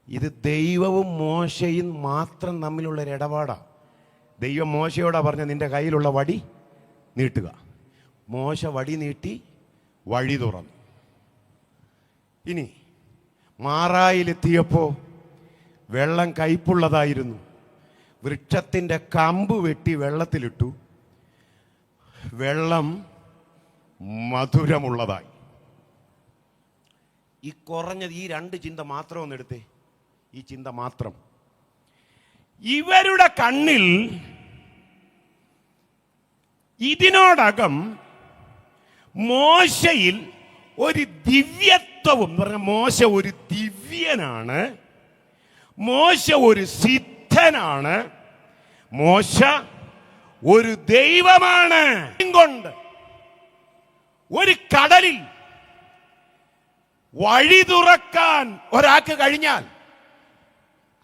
ഇത് ദൈവവും മോശയും മാത്രം തമ്മിലുള്ള ഒരു ഇടപാടാണ്. ദൈവം മോശയോടാ പറഞ്ഞ, നിന്റെ കയ്യിലുള്ള വടി നീട്ടുക. മോശ വടി നീട്ടി, വഴി തുറന്നു. ഇനി മാറായിലെത്തിയപ്പോൾ വെള്ളം കയ്പുള്ളതായിരുന്നു. വൃക്ഷത്തിൻ്റെ കമ്പ് വെട്ടി വെള്ളത്തിലിട്ടു, വെള്ളം മധുരമുള്ളതായി. ഈ കുറഞ്ഞത് ഈ 2 ചിന്ത മാത്രം ഒന്ന് എടുത്തേ. ഈ ചിന്ത മാത്രം. ഇവരുടെ കണ്ണിൽ ഇതിനോടകം മോശയിൽ ഒരു ദിവ്യത്വവും, പറഞ്ഞ മോശ ഒരു ദിവ്യനാണ്, മോശ ഒരു സിദ്ധനാണ്, മോശ ഒരു ദൈവമാണ് കൊണ്ട് ഒരു കടലിൽ വഴി തുറക്കാൻ ഒരാൾക്ക് കഴിഞ്ഞാൽ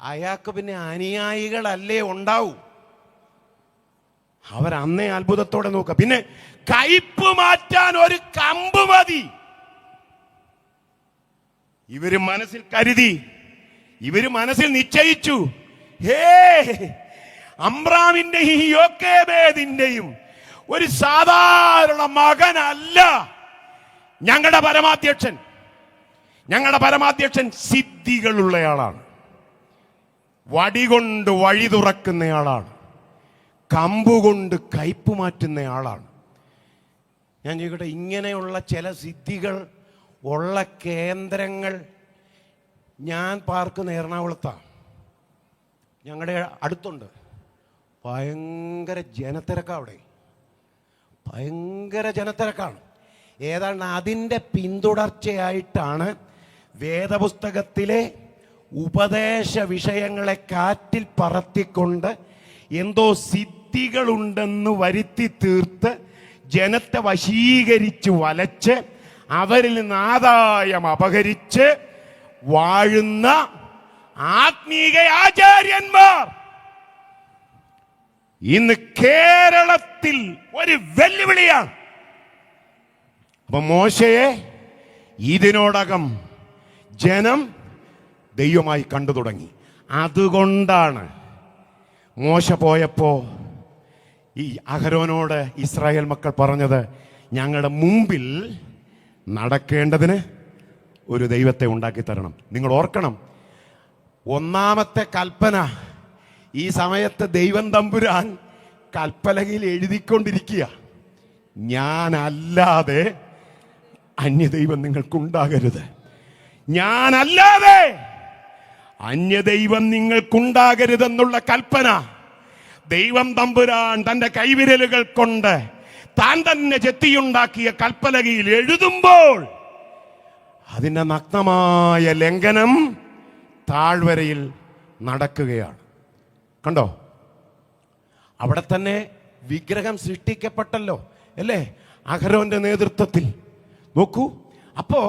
അയാൾക്ക് പിന്നെ അനുയായികളല്ലേ ഉണ്ടാവൂ. അവരന്നേ അത്ഭുതത്തോടെ നോക്കുക. പിന്നെ കയ്പ് മാറ്റാൻ ഒരു കമ്പ് മതി. ഇവര് മനസ്സിൽ കരുതി, ഇവര് മനസ്സിൽ നിശ്ചയിച്ചു, ഹേ, അമ്രാമിന്റെയും യോക്കേബേദിന്റെയും ഒരു സാധാരണ മകനല്ല ഞങ്ങളുടെ പരമാധ്യക്ഷൻ. ഞങ്ങളുടെ പരമാധ്യക്ഷൻ സിദ്ധികളുള്ളയാളാണ്, വടികൊണ്ട് വഴി തുറക്കുന്നയാളാണ്, കമ്പുകൊണ്ട് കയ്പ് മാറ്റുന്നയാളാണ്. ഞാൻ ചോദിക്കട്ടെ, ഇങ്ങനെയുള്ള ചില സിദ്ധികൾ ഉള്ള കേന്ദ്രങ്ങൾ ഞാൻ പാർക്കുന്ന എറണാകുളത്താണ്. ഞങ്ങളുടെ അടുത്തുണ്ട്. ഭയങ്കര ജനത്തിരക്കാണ് അവിടെ, ഭയങ്കര ജനത്തിരക്കാണ്. ഏതാണ്ട് അതിൻ്റെ പിന്തുടർച്ചയായിട്ടാണ് വേദപുസ്തകത്തിലെ ഉപദേശ വിഷയങ്ങളെ കാറ്റിൽ പറത്തിക്കൊണ്ട് എന്തോ സിദ്ധികളുണ്ടെന്ന് വരുത്തി തീർത്ത് ജനത്തെ വശീകരിച്ച് വലച്ച് അവരിൽ നിന്ന് ആദായം അപഹരിച്ച് വാഴുന്ന ആത്മീക ആചാര്യന്മാർ ഇന്ന് കേരളത്തിൽ ഒരു വെല്ലുവിളിയാണ്. അപ്പൊ മോശയെ ഇതിനോടകം ജനം ദൈവമായി കണ്ടു തുടങ്ങി. അതുകൊണ്ടാണ് മോശ പോയപ്പോ ഈ അഹരോനോട് ഇസ്രായേൽ മക്കൾ പറഞ്ഞത്, ഞങ്ങളുടെ മുമ്പിൽ നടക്കേണ്ടതിന് ഒരു ദൈവത്തെ ഉണ്ടാക്കി തരണം. നിങ്ങൾ ഓർക്കണം, ഒന്നാമത്തെ കൽപ്പന ഈ സമയത്ത് ദൈവം തമ്പുരാൻ കൽപ്പലകയിൽ എഴുതിക്കൊണ്ടിരിക്കുക. ഞാനല്ലാതെ അന്യദൈവം നിങ്ങൾക്കുണ്ടാകരുത്. ഞാനല്ലാതെ അന്യദൈവം നിങ്ങൾക്കുണ്ടാകരുതെന്നുള്ള കൽപ്പന ദൈവം തമ്പുരാൻ തന്റെ കൈവിരലുകൾ കൊണ്ട് താൻ തന്നെ ചെത്തിയുണ്ടാക്കിയ കൽപ്പലകയിൽ എഴുതുമ്പോൾ അതിന്റെ നഗ്നമായ ലംഘനം താഴ്വരയിൽ നടക്കുകയാണ്. കണ്ടോ? അവിടെ തന്നെ വിഗ്രഹം സൃഷ്ടിക്കപ്പെട്ടല്ലോ, അല്ലേ? അഹരോന്റെ നേതൃത്വത്തിൽ. നോക്കൂ, അപ്പോ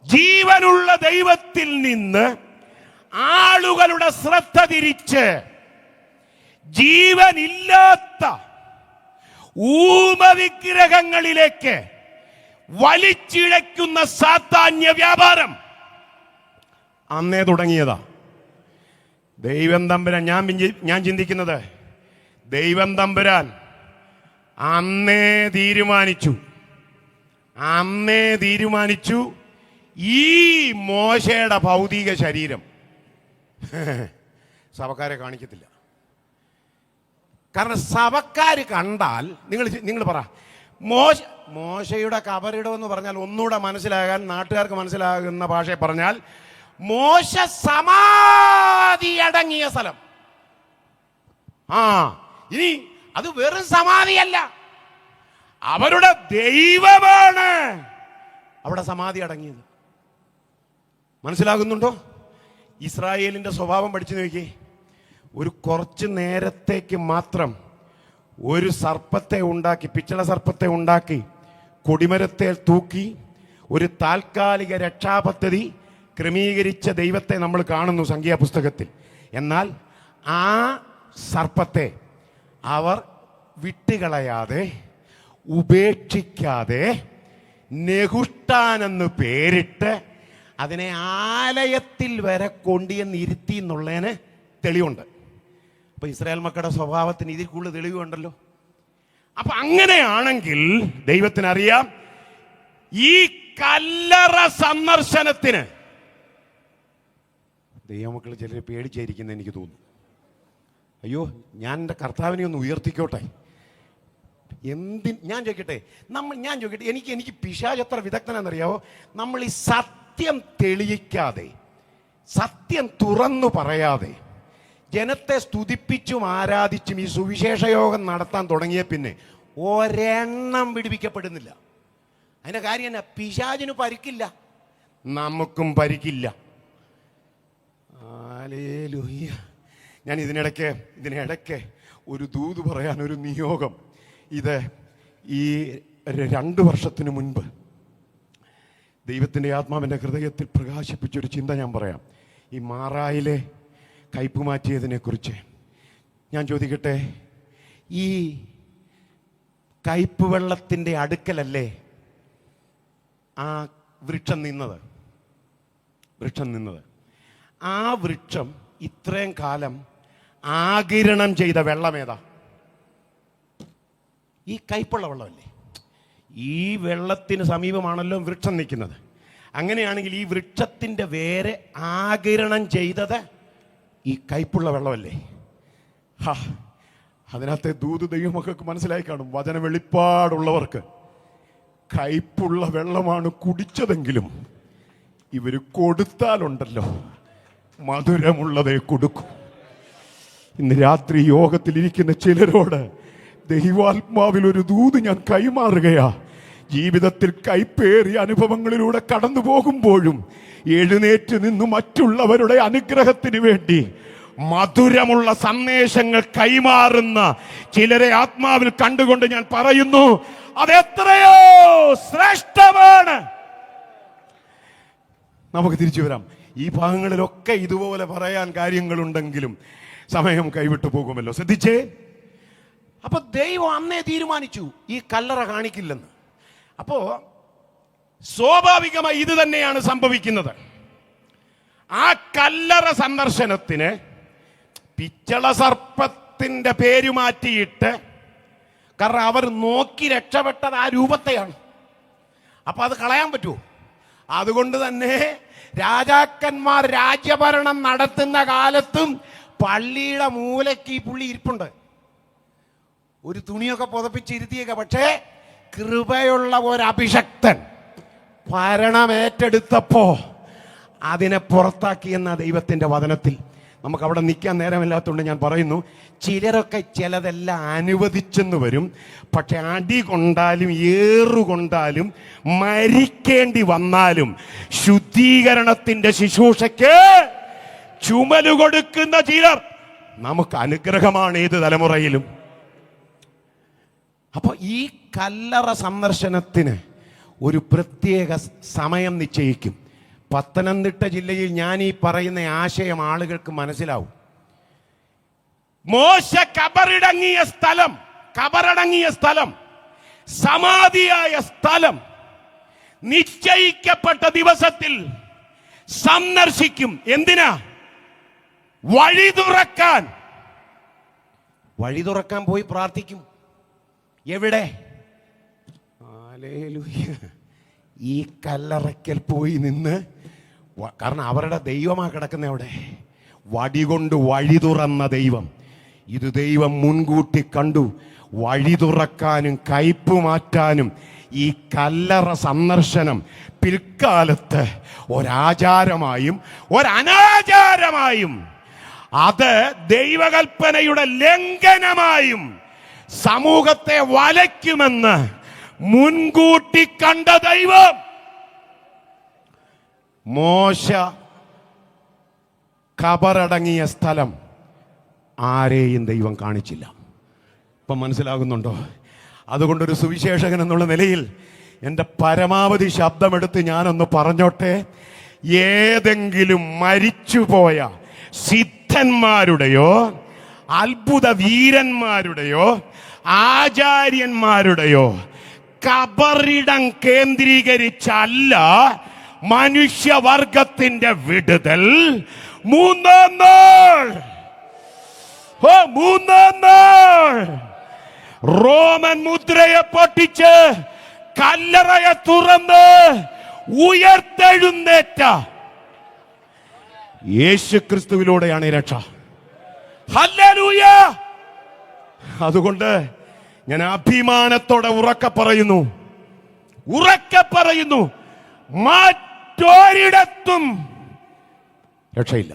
ജീവനുള്ള ദൈവത്തിൽ നിന്ന് ആളുകളുടെ ശ്രദ്ധ തിരിച്ച് ജീവനില്ലാത്ത ഊമവിഗ്രഹങ്ങളിലേക്ക് വലിച്ചിഴയ്ക്കുന്ന സാത്താന്യ വ്യാപാരം അന്നേ തുടങ്ങിയതാ. ദൈവം തമ്പുരാൻ, ഞാൻ ചിന്തിക്കുന്നത്, ദൈവം തമ്പുരാൻ അന്നേ തീരുമാനിച്ചു ഈ മോശയുടെ ഭൗതിക ശരീരം സഭക്കാരെ കാണിക്കത്തില്ല. കാരണം സഭക്കാര് കണ്ടാൽ, നിങ്ങൾ പറ, മോശയുടെ കബറിടം എന്ന് പറഞ്ഞാൽ ഒന്നുകൂടെ മനസ്സിലാകാൻ, നാട്ടുകാർക്ക് മനസ്സിലാകുന്ന ഭാഷയെ പറഞ്ഞാൽ, മോശ സമാധി അടങ്ങിയ സ്ഥലം. ഇനി അത് വെറും സമാധിയല്ല, അവരുടെ ദൈവമാണ് അവിടെ സമാധി അടങ്ങിയത്. മനസ്സിലാകുന്നുണ്ടോ? ഇസ്രായേലിന്റെ സ്വഭാവം പഠിച്ചു നോക്കി. ഒരു കുറച്ച് നേരത്തേക്ക് മാത്രം ഒരു സർപ്പത്തെ ഉണ്ടാക്കി, പിച്ചള സർപ്പത്തെ ഉണ്ടാക്കി കൊടിമരത്തെ തൂക്കി ഒരു താൽക്കാലിക രക്ഷാപദ്ധതി ക്രമീകരിച്ച ദൈവത്തെ നമ്മൾ കാണുന്നു സംഖ്യാപുസ്തകത്തിൽ. എന്നാൽ ആ സർപ്പത്തെ അവർ വിട്ടുകളയാതെ, ഉപേക്ഷിക്കാതെ, നെഹുഷ്ടാനെന്ന് പേരിട്ട് അതിനെ ആലയത്തിൽ വരെ കൊണ്ടുവന്ന് ഇരുത്തി എന്നുള്ളതിന് തെളിവുണ്ട്. അപ്പൊ ഇസ്രായേൽ മക്കളുടെ സ്വഭാവത്തിന് ഇതിൽ കൂടുതൽ തെളിവുണ്ടല്ലോ. അപ്പൊ അങ്ങനെയാണെങ്കിൽ ദൈവത്തിനറിയാം ഈ കല്ലറ സന്ദർശനത്തിന് ദൈവമക്കൾ ചിലർ പേടിച്ചായിരിക്കുന്ന എനിക്ക് തോന്നുന്നു. അയ്യോ, ഞാൻ എൻ്റെ കർത്താവിനെ ഒന്ന് ഉയർത്തിക്കോട്ടെ. ഞാൻ ചോദിക്കട്ടെ, എനിക്ക് പിശാച് എത്ര വിദഗ്ധനെന്നറിയാവോ? നമ്മൾ ഈ സത്യം തെളിയിക്കാതെ, സത്യം തുറന്നു പറയാതെ, ജനത്തെ സ്തുതിപ്പിച്ചും ആരാധിച്ചും ഈ സുവിശേഷ യോഗം നടത്താൻ തുടങ്ങിയ പിന്നെ ഒരെണ്ണം പിടിപ്പിക്കപ്പെടുന്നില്ല. അതിന്റെ കാര്യം എന്നാ? പിശാചിന് പരിക്കില്ല, നമുക്കും പരിക്കില്ല. ഹല്ലേലൂയ. ഞാൻ ഇതിനിടയ്ക്ക് ഒരു ദൂത് പറയാൻ ഒരു നിയോഗം. ഇത് ഈ 2 വർഷത്തിന് മുൻപ് ദൈവത്തിൻ്റെ ആത്മാവിൻ്റെ ഹൃദയത്തിൽ പ്രകാശിപ്പിച്ചൊരു ചിന്ത ഞാൻ പറയാം. ഈ മാറായിലെ കയ്പ് മാറ്റിയതിനെ കുറിച്ച് ഞാൻ ചോദിക്കട്ടെ, ഈ കയ്പ് വെള്ളത്തിൻ്റെ അടുക്കലല്ലേ ആ വൃക്ഷം നിന്നത്? ആ വൃക്ഷം ഇത്രയും കാലം ആഗിരണം ചെയ്ത വെള്ളമേതാ? ഈ കയ്പുള്ള വെള്ളമല്ലേ? ഈ വെള്ളത്തിന് സമീപമാണല്ലോ വൃക്ഷം നിൽക്കുന്നത്. അങ്ങനെയാണെങ്കിൽ ഈ വൃക്ഷത്തിൻ്റെ വേരെ ആഗിരണം ചെയ്തത് ഈ കയ്പുള്ള വെള്ളമല്ലേ? അതിനകത്തെ ദൂത് ദൈവമക്കൾക്ക് മനസ്സിലായി കാണും. വചന വെളിപ്പാടുള്ളവർക്ക് കയ്പുള്ള വെള്ളമാണ് കുടിച്ചതെങ്കിലും ഇവർ കൊടുത്താലുണ്ടല്ലോ മധുരമുള്ളതേ കൊടുക്കും. ഇന്ന് രാത്രി യോഗത്തിലിരിക്കുന്ന ചിലരോട് ദൈവാത്മാവിൽ ഒരു ദൂത് ഞാൻ കൈമാറുകയാ. ജീവിതത്തിൽ കൈപ്പേറിയ അനുഭവങ്ങളിലൂടെ കടന്നു പോകുമ്പോഴും എഴുന്നേറ്റ് നിന്ന് മറ്റുള്ളവരുടെ അനുഗ്രഹത്തിന് വേണ്ടി മധുരമുള്ള സന്ദേശങ്ങൾ കൈമാറുന്ന ചിലരെ ആത്മാവിൽ കണ്ടുകൊണ്ട് ഞാൻ പറയുന്നു, അതെത്രയോ ശ്രേഷ്ഠമാണ്. നമുക്ക് തിരിച്ചു വരാം. ഈ ഭാഗങ്ങളിലൊക്കെ ഇതുപോലെ പറയാൻ കാര്യങ്ങളുണ്ടെങ്കിലും സമയം കൈവിട്ടു പോകുമല്ലോ. ശ്രദ്ധിച്ചേ. അപ്പൊ ദൈവം അന്നേ തീരുമാനിച്ചു ഈ കല്ലറ കാണിക്കില്ലെന്ന്. അപ്പോ സ്വാഭാവികമായി ഇത് തന്നെയാണ് സംഭവിക്കുന്നത്. ആ കല്ലറ സന്ദർശനത്തിന് പിച്ചള സർപ്പത്തിന്റെ പേര് മാറ്റിയിട്ട്, കാരണം അവർ നോക്കി രക്ഷപ്പെട്ടത് ആ രൂപത്തെയാണ്. അപ്പൊ അത് കളയാൻ പറ്റുമോ? അതുകൊണ്ട് തന്നെ രാജാക്കന്മാർ രാജ്യഭരണം നടത്തുന്ന കാലത്തും പള്ളിയുടെ മൂലയ്ക്ക് ഈ പുള്ളി ഇരിപ്പുണ്ട്. ഒരു തുണിയൊക്കെ പുതപ്പിച്ചിരുത്തിയൊക്കെ. പക്ഷേ കൃപയുള്ള ഒരു അഭിഷക്തൻ ഭരണമേറ്റെടുത്തപ്പോ അതിനെ പുറത്താക്കിയെന്ന ദൈവത്തിന്റെ വചനത്തിൽ. നമുക്ക് അവിടെ നിൽക്കാൻ നേരമില്ലാത്തതുകൊണ്ട് ഞാൻ പറയുന്നു, ചിലരൊക്കെ ചിലതെല്ലാം അനുവദിച്ചെന്ന് വരും. പക്ഷെ അടി കൊണ്ടാലും ഏറുകൊണ്ടാലും മരിക്കേണ്ടി വന്നാലും ശുദ്ധീകരണത്തിന്റെ ശുശ്രൂഷയ്ക്ക് ചുമല് കൊടുക്കുന്ന ചിലർ നമുക്ക് അനുഗ്രഹമാണ് ഏത് തലമുറയിലും. അപ്പൊ ഈ കല്ലറ സന്ദർശനത്തിന് ഒരു പ്രത്യേക സമയം നിശ്ചയിക്കും. പത്തനംതിട്ട ജില്ലയിൽ ഞാൻ ഈ പറയുന്ന ആശയം ആളുകൾക്ക് മനസ്സിലാവും. മോശ കബറടങ്ങിയ സ്ഥലം, സമാധിയായ സ്ഥലം നിശ്ചയിക്കപ്പെട്ട ദിവസത്തിൽ സന്ദർശിക്കും. എന്തിനാ? വഴി തുറക്കാൻ പോയി പ്രാർത്ഥിക്കും. എവിടെ? ഹല്ലേലൂയ. ഈ കല്ലറയ്ക്കൽ പോയി നിന്ന്, കാരണം അവരുടെ ദൈവമാ കിടക്കുന്ന അവിടെ. വടി കൊണ്ട് വഴി തുറന്ന ദൈവം. ഇത് ദൈവം മുൻകൂട്ടി കണ്ടു. വഴി തുറക്കാനും കയ്പ് മാറ്റാനും ഈ കല്ലറ സന്ദർശനം പിൽക്കാലത്ത് ഒരാചാരമായും ഒരനാചാരമായും അത് ദൈവകൽപ്പനയുടെ ലംഘനമായും സമൂഹത്തെ വലയ്ക്കുമെന്ന് മുൻകൂട്ടി കണ്ട ദൈവം മോശ കബറടങ്ങിയ സ്ഥലം ആരെയും ദൈവം കാണിച്ചില്ല. ഇപ്പം മനസ്സിലാകുന്നുണ്ടോ? അതുകൊണ്ടൊരു സുവിശേഷകൻ എന്നുള്ള നിലയിൽ എൻ്റെ പരമാവധി ശബ്ദമെടുത്ത് ഞാനൊന്ന് പറഞ്ഞോട്ടെ. ഏതെങ്കിലും മരിച്ചുപോയ സിദ്ധന്മാരുടെയോ അത്ഭുത വീരന്മാരുടെയോ ആചാര്യന്മാരുടെയോ കബറിടം കേന്ദ്രീകരിച്ചല്ല മനുഷ്യവർഗത്തിന്റെ വിടുതൽ. മൂന്നാം നാൾ റോമൻ മുദ്രയെ പൊട്ടിച്ച് കല്ലറയെ തുറന്ന് ഉയർത്തെഴുന്നേറ്റ യേശു ക്രിസ്തുവിലൂടെയാണ് ഈ രക്ഷ. ഹല്ലേലൂയ. അതുകൊണ്ട് ഞാൻ അഭിമാനത്തോടെ ഉറക്കെ പറയുന്നു, മറ്റൊരിടത്തും രക്ഷയില്ല.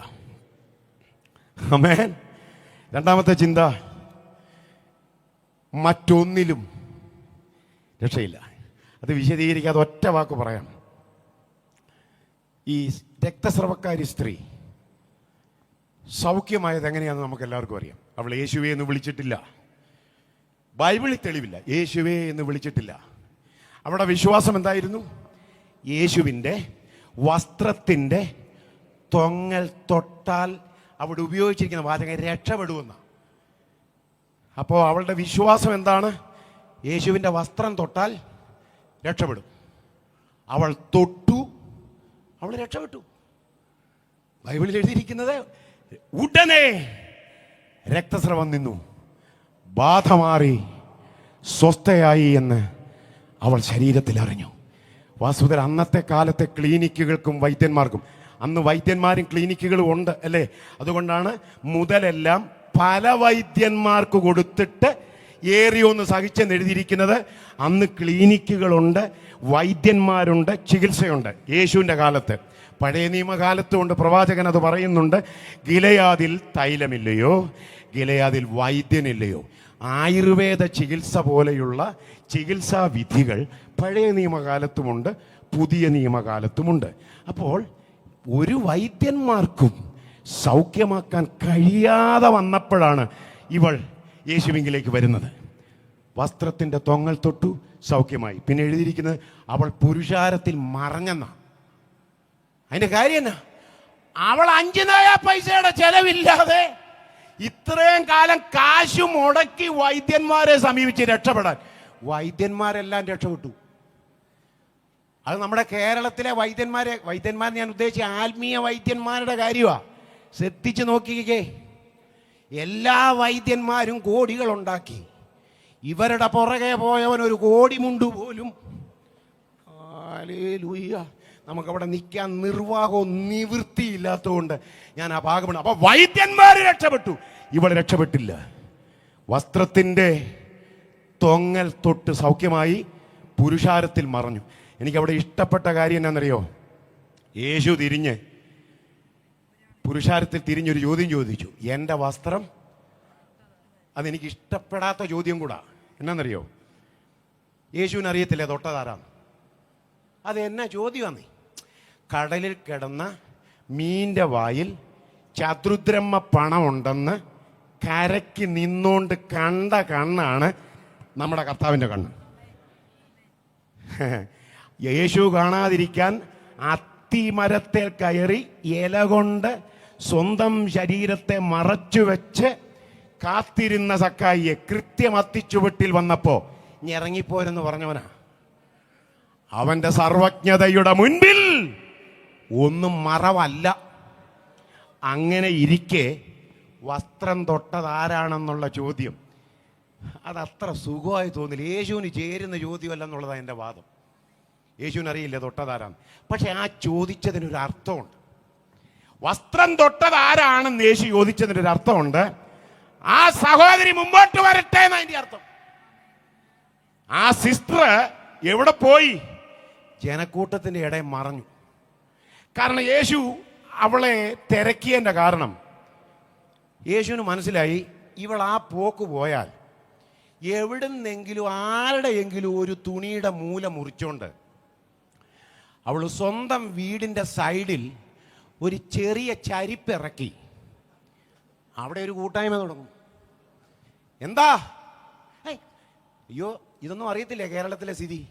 ആമേൻ. രണ്ടാമത്തെ ചിന്ത, മറ്റൊന്നിലും രക്ഷയില്ല. അത് വിശദീകരിക്കാതെ ഒറ്റ വാക്ക് പറയാം. ഈ രക്തസ്രവക്കാരി സ്ത്രീ സൗഖ്യമായത് എങ്ങനെയാണെന്ന് നമുക്ക് എല്ലാവർക്കും അറിയാം. അവൾ യേശുവേ എന്ന് വിളിച്ചിട്ടില്ല. ബൈബിളിൽ തെളിവില്ല. യേശുവേ എന്ന് വിളിച്ചിട്ടില്ല. അവിടെ വിശ്വാസം എന്തായിരുന്നു? യേശുവിൻ്റെ വസ്ത്രത്തിൻ്റെ തൊങ്ങൽ തൊട്ടാൽ അവിടെ ഉപയോഗിച്ചിരിക്കുന്ന വാചകം രക്ഷപ്പെടുമെന്ന. അപ്പോൾ അവളുടെ വിശ്വാസം എന്താണ്? യേശുവിൻ്റെ വസ്ത്രം തൊട്ടാൽ രക്ഷപ്പെടും. അവൾ തൊട്ടു, അവൾ രക്ഷപ്പെട്ടു. ബൈബിളിൽ എഴുതിയിരിക്കുന്നത് ഉടനെ രക്തസ്രവം നിന്നു, ബാധ മാറി, സ്വസ്ഥയായി എന്ന് അവൾ ശരീരത്തിൽ അറിഞ്ഞു. വാസ്തുവിൽ അന്നത്തെ കാലത്തെ ക്ലിനിക്കുകൾക്കും വൈദ്യന്മാർക്കും, അന്ന് വൈദ്യന്മാരും ക്ലിനിക്കുകളും ഉണ്ട് അല്ലേ? അതുകൊണ്ടാണ് മുതലെല്ലാം പല വൈദ്യന്മാർക്ക് കൊടുത്തിട്ട് ഏറിയൊന്ന് സഹിച്ചെന്ന് എഴുതിയിരിക്കുന്നത്. അന്ന് ക്ലിനിക്കുകളുണ്ട്, വൈദ്യന്മാരുണ്ട്, ചികിത്സയുണ്ട്. യേശുവിൻ്റെ കാലത്ത്, പഴയ നിയമകാലത്തുകൊണ്ട് പ്രവാചകൻ അത് പറയുന്നുണ്ട്. ഗിലെയാദിൽ തൈലമില്ലയോ, ഗിലെയാദിൽ വൈദ്യനില്ലയോ. ആയുർവേദ ചികിത്സ പോലെയുള്ള ചികിത്സാ വിധികൾ പഴയ നിയമകാലത്തുമുണ്ട്, പുതിയ നിയമകാലത്തുമുണ്ട്. അപ്പോൾ ഒരു വൈദ്യന്മാർക്കും സൗഖ്യമാക്കാൻ കഴിയാതെ വന്നപ്പോഴാണ് ഇവൾ യേശുവിങ്കിലേക്ക് വരുന്നത്. വസ്ത്രത്തിൻ്റെ തൊങ്ങൽ തൊട്ടു, സൗഖ്യമായി. പിന്നെ എഴുതിയിരിക്കുന്നത് അവൾ പുരുഷാരത്തിൽ മറഞ്ഞെന്നാ. അതിന്റെ കാര്യം എന്നാ? അവൾ 5 നയ പൈസയുടെ ചെലവില്ലാതെ ഇത്രയും കാലം കാശ് മുടക്കി വൈദ്യന്മാരെ സമീപിച്ച് രക്ഷപ്പെടാൻ. വൈദ്യന്മാരെല്ലാം രക്ഷപ്പെട്ടു. അത് നമ്മുടെ കേരളത്തിലെ വൈദ്യന്മാർ ഞാൻ ഉദ്ദേശിച്ച ആത്മീയ വൈദ്യന്മാരുടെ കാര്യമാണ്. ശ്രദ്ധിച്ച് നോക്കിക്കേ, എല്ലാ വൈദ്യന്മാരും കോടികൾ ഉണ്ടാക്കി. ഇവരുടെ പുറകെ പോയവൻ ഒരു കോടി മുണ്ട് പോലും. ഹല്ലേലൂയ. നമുക്കവിടെ നിൽക്കാൻ നിർവാഹവും നിവൃത്തിയില്ലാത്തതുകൊണ്ട് ഞാൻ ആ ഭാഗമാണ്. അപ്പൊ വൈദ്യന്മാർ രക്ഷപ്പെട്ടു, ഇവൾ രക്ഷപ്പെട്ടില്ല. വസ്ത്രത്തിൻ്റെ തൊങ്ങൽ തൊട്ട് സൗഖ്യമായി പുരുഷാരത്തിൽ മറഞ്ഞു. എനിക്കവിടെ ഇഷ്ടപ്പെട്ട കാര്യം എന്നാണെന്നറിയോ? യേശു തിരിഞ്ഞ് പുരുഷാരത്തിൽ തിരിഞ്ഞൊരു ചോദ്യം ചോദിച്ചു. എൻ്റെ വസ്ത്രം, അതെനിക്ക് ഇഷ്ടപ്പെടാത്ത ചോദ്യം കൂടാ. എന്നാന്നറിയോ? യേശുവിന് അറിയത്തില്ല തൊട്ടതാരാണ്. അത് എന്നാ ചോദ്യമാണ്? കടലിൽ കിടന്ന മീൻ്റെ വായിൽ ചതുർദ്രഹ്മ പണമുണ്ടെന്ന് കരയ്ക്ക് നിന്നോണ്ട് കണ്ട കണ്ണാണ് നമ്മുടെ കർത്താവിൻ്റെ കണ്ണ്. യേശു കാണാതിരിക്കാൻ അത്തിമരത്തിൽ കയറി ഇല കൊണ്ട് സ്വന്തം ശരീരത്തെ മറച്ചു വെച്ച് കാത്തിരുന്ന സക്കായിയെ കൃത്യം അത്തിച്ചുവട്ടിൽ വന്നപ്പോ ഇനി ഇറങ്ങിപ്പോരെന്ന് പറഞ്ഞവനാ. അവന്റെ സർവജ്ഞതയുടെ മുൻപിൽ ഒന്നും മറവല്ല. അങ്ങനെ ഇരിക്കെ വസ്ത്രം തൊട്ടതാരാണെന്നുള്ള ചോദ്യം അതത്ര സുഖമായി തോന്നില്ല. യേശുവിന് ചേരുന്ന ചോദ്യമല്ല എന്നുള്ളതാണ് എൻ്റെ വാദം. യേശുവിന് അറിയില്ല തൊട്ടതാരാണ്. പക്ഷെ ആ ചോദിച്ചതിനൊരു അർത്ഥമുണ്ട്. വസ്ത്രം തൊട്ടതാരാണെന്ന് യേശു ചോദിച്ചതിനൊരു അർത്ഥമുണ്ട്. ആ സഹോദരി മുമ്പോട്ട് വരട്ടെ എന്ന് അതിൻ്റെ അർത്ഥം. ആ സിസ്റ്റർ എവിടെ പോയി? ജനക്കൂട്ടത്തിൻ്റെ ഇടയിൽ മറഞ്ഞു. കാരണം യേശു അവളെ തിരക്കിയതിൻ്റെ കാരണം യേശുവിന് മനസ്സിലായി, ഇവൾ ആ പോക്ക് പോയാൽ എവിടുന്നെങ്കിലും ആരുടെയെങ്കിലും ഒരു തുണിയുടെ മൂല മുറിച്ചോണ്ട് അവൾ സ്വന്തം വീടിൻ്റെ സൈഡിൽ ഒരു ചെറിയ ചരിപ്പിറക്കി അവിടെ ഒരു കൂട്ടായ്മ തുടങ്ങും. എന്താ? അയ്യോ, ഇതൊന്നും അറിയത്തില്ലേ കേരളത്തിലെ സ്ഥിതി?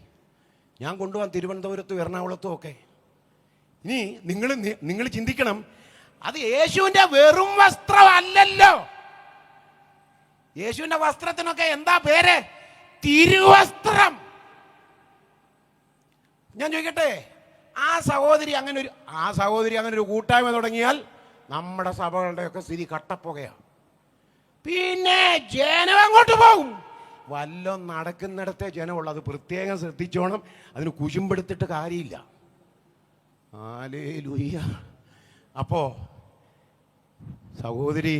ഞാൻ കൊണ്ടുപോകാൻ തിരുവനന്തപുരത്തും എറണാകുളത്തും ഒക്കെ. ഇനി നിങ്ങൾ ചിന്തിക്കണം, അത് യേശുവിൻ്റെ വെറും വസ്ത്രമല്ലല്ലോ. യേശുവിൻ്റെ വസ്ത്രത്തിനൊക്കെ എന്താ പേര്? തിരുവസ്ത്രം. ഞാൻ ചോദിക്കട്ടെ, ആ സഹോദരി അങ്ങനെ ഒരു കൂട്ടായ്മ തുടങ്ങിയാൽ നമ്മുടെ സഭകളുടെയൊക്കെ സ്ഥിതി കട്ടപ്പുകയാണ്. പിന്നെ ജനം അങ്ങോട്ട് പോകും. വല്ലതും നടക്കുന്നിടത്തെ ജനമുള്ളൂ. അത് പ്രത്യേകം ശ്രദ്ധിച്ചോണം. അതിന് കുശുമ്പെടുത്തിട്ട് കാര്യമില്ല. ഹല്ലേലൂയ. അപ്പോ സഹോദരി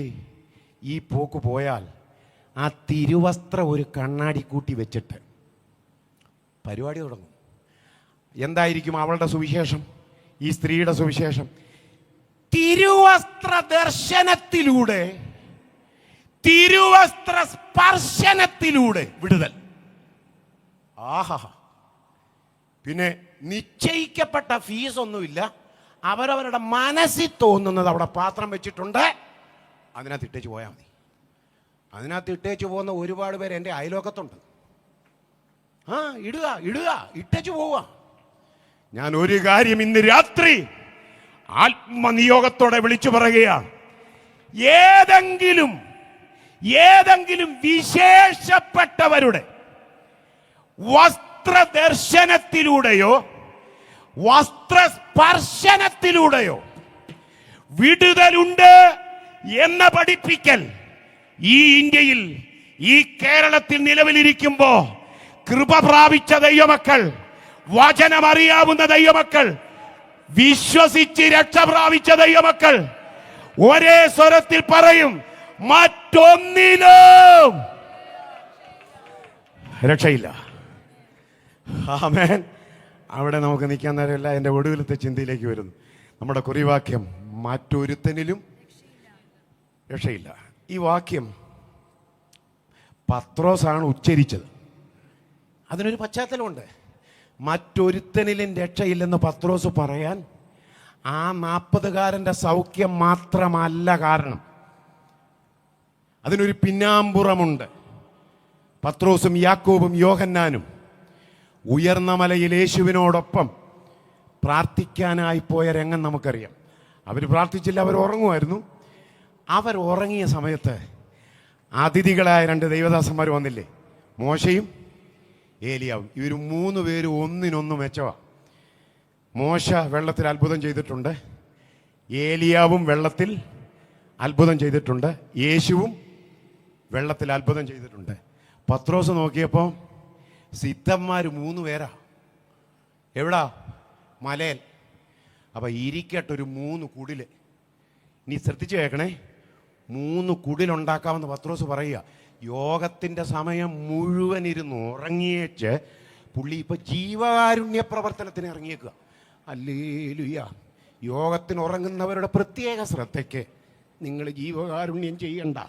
ഈ പോക്ക് പോയാൽ ആ തിരുവസ്ത്രം ഒരു കണ്ണാടി കൂട്ടി വെച്ചിട്ട് പരിപാടി തുടങ്ങും. എന്തായിരിക്കും അവളുടെ സുവിശേഷം? ഈ സ്ത്രീയുടെ സുവിശേഷം തിരുവസ്ത്ര ദർശനത്തിലൂടെ, തിരുവസ്ത്ര സ്പർശനത്തിലൂടെ വിടുതൽ. ആഹാ. പിന്നെ നിശ്ചയിക്കപ്പെട്ട ഫീസ് ഒന്നുമില്ല. അവരവരുടെ മനസ്സിൽ തോന്നുന്നത് അവിടെ പാത്രം വെച്ചിട്ടുണ്ട്, അതിനകത്ത് ഇട്ടേച്ച് പോയാൽ മതി. അതിനകത്ത് ഇട്ടേച്ച് പോകുന്ന ഒരുപാട് പേര് എൻ്റെ അയലോക്കത്തുണ്ട്. ഇടുക ഇട്ടേച്ച് പോവുക. ഞാൻ ഒരു കാര്യം ഇന്ന് രാത്രി ആത്മനിയോഗത്തോടെ വിളിച്ചു പറയുകയാണ്. ഏതെങ്കിലും വിശേഷപ്പെട്ടവരുടെ വസ്ത്രദർശനത്തിലൂടെയോ വസ്ത്രസ്പർശനത്തിലൂടെയോ വിടുതലുണ്ട് എന്ന പഠിപ്പിക്കൽ ഈ ഇന്ത്യയിൽ, ഈ കേരളത്തിൽ നിലവിലിരിക്കുമ്പോ കൃപ പ്രാപിച്ച ദൈവമക്കൾ, വചനമറിയാവുന്ന ദൈവമക്കൾ, വിശ്വസിച്ച് രക്ഷ പ്രാപിച്ച ദൈവമക്കൾ ഒരേ സ്വരത്തിൽ പറയും, മറ്റൊന്നിലും രക്ഷയില്ല. ആമേൻ. അവിടെ നമുക്ക് നിൽക്കാൻ നേരമില്ല. എൻ്റെ ഒടുവിലത്തെ ചിന്തയിലേക്ക് വരുന്നു. നമ്മുടെ കുറിവാക്യം, മറ്റൊരുത്തനിലും രക്ഷയില്ല. ഈ വാക്യം പത്രോസാണ് ഉച്ചരിച്ചത്. അതിനൊരു പശ്ചാത്തലമുണ്ട്. മറ്റൊരുത്തനിലും രക്ഷയില്ലെന്ന് പത്രോസ് പറയാൻ ആ 40കാരൻ്റെ സൗഖ്യം മാത്രമല്ല കാരണം. അതിനൊരു പിന്നാമ്പുറമുണ്ട്. പത്രോസും യാക്കോബും യോഹന്നാനും ഉയർന്ന മലയിൽ യേശുവിനോടൊപ്പം പ്രാർത്ഥിക്കാനായി പോയ രംഗം നമുക്കറിയാം. അവർ പ്രാർത്ഥിച്ചില്ല, അവർ ഉറങ്ങുമായിരുന്നു. അവർ ഉറങ്ങിയ സമയത്ത് അതിഥികളായ 2 ദൈവദാസന്മാർ വന്നില്ലേ? മോശയും ഏലിയാവും. ഇവർ 3 പേരും ഒന്നിനൊന്ന് മെച്ചവാ. മോശ വെള്ളത്തിൽ അത്ഭുതം ചെയ്തിട്ടുണ്ട്, ഏലിയാവും വെള്ളത്തിൽ അത്ഭുതം ചെയ്തിട്ടുണ്ട്, യേശുവും വെള്ളത്തിൽ അത്ഭുതം ചെയ്തിട്ടുണ്ട്. പത്രോസ് നോക്കിയപ്പോൾ സിദ്ധന്മാർ 3 പേരാ. എവിടാ? മലയിൽ. അപ്പം ഇരിക്കട്ടെ ഒരു 3 കുടിൽ. ഇനി ശ്രദ്ധിച്ച് കേൾക്കണേ, 3 കുടിലുണ്ടാക്കാമെന്ന് പത്രോസ് പറയുക. യോഗത്തിൻ്റെ സമയം മുഴുവൻ ഇരുന്ന് ഉറങ്ങിയേച്ച് പുള്ളി ഇപ്പോൾ ജീവകാരുണ്യ പ്രവർത്തനത്തിന് ഇറങ്ങിയേക്കുക. ഹല്ലേലൂയ. യോഗത്തിന് ഉറങ്ങുന്നവരുടെ പ്രത്യേക ശ്രദ്ധയ്ക്ക് നിങ്ങൾ ജീവകാരുണ്യം ചെയ്യണ്ട.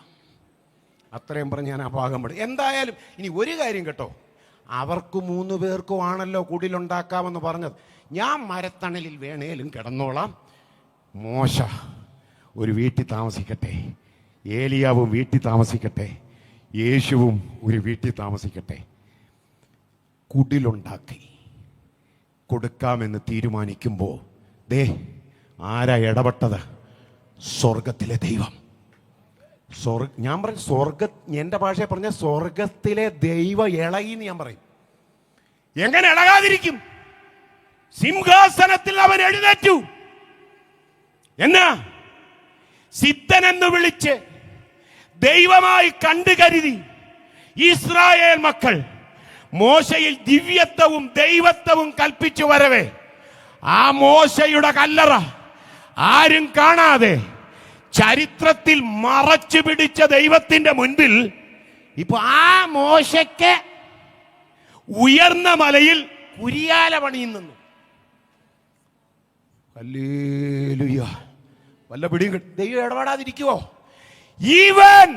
അത്രയും പറഞ്ഞ് ഞാൻ ആ ഭാഗം പഠി. എന്തായാലും ഇനി ഒരു കാര്യം കേട്ടോ, അവർക്ക് 3 പേർക്കും ആണല്ലോ കുടിലുണ്ടാക്കാമെന്ന് പറഞ്ഞത്. ഞാൻ മരത്തണലിൽ വേണേലും കിടന്നോളാം, മോശ ഒരു വീട്ടിൽ താമസിക്കട്ടെ, ഏലിയാവും വീട്ടിൽ താമസിക്കട്ടെ, യേശുവും ഒരു വീട്ടിൽ താമസിക്കട്ടെ. കുടിലുണ്ടാക്കി കൊടുക്കാമെന്ന് തീരുമാനിക്കുമ്പോൾ ദേ ആരാ ഇടപെട്ടത്? സ്വർഗത്തിലെ ദൈവം. ഞാൻ പറയും എൻ്റെ ഭാഷയെ പറഞ്ഞ സ്വർഗത്തിലെ ദൈവ ഇളകി എന്ന് ഞാൻ പറയും. എങ്ങനെ ഇളകാതിരിക്കും? സിംഹാസനത്തിൽ അവൻ എഴുന്നേറ്റു. എന്നാ സിദ്ധൻ എന്ന് വിളിച്ച് ദൈവമായി കണ്ടു കരുതി ഇസ്രായേൽ മക്കൾ മോശയിൽ ദിവ്യത്വവും ദൈവത്വവും കൽപ്പിച്ചു വരവേ, ആ മോശയുടെ കല്ലറ ആരും കാണാതെ ചരിത്രത്തിൽ മറച്ചു പിടിച്ച ദൈവത്തിന്റെ മുൻപിൽ ഇപ്പൊ ആ മോശയ്ക്ക് ഉയർന്ന മലയിൽ കുരിയാല പണിയുന്നു. ഹല്ലേലൂയ. വല്ല പിടിയും ദൈവം ഇടപെടാതിരിക്കുവോ? ഇവൻ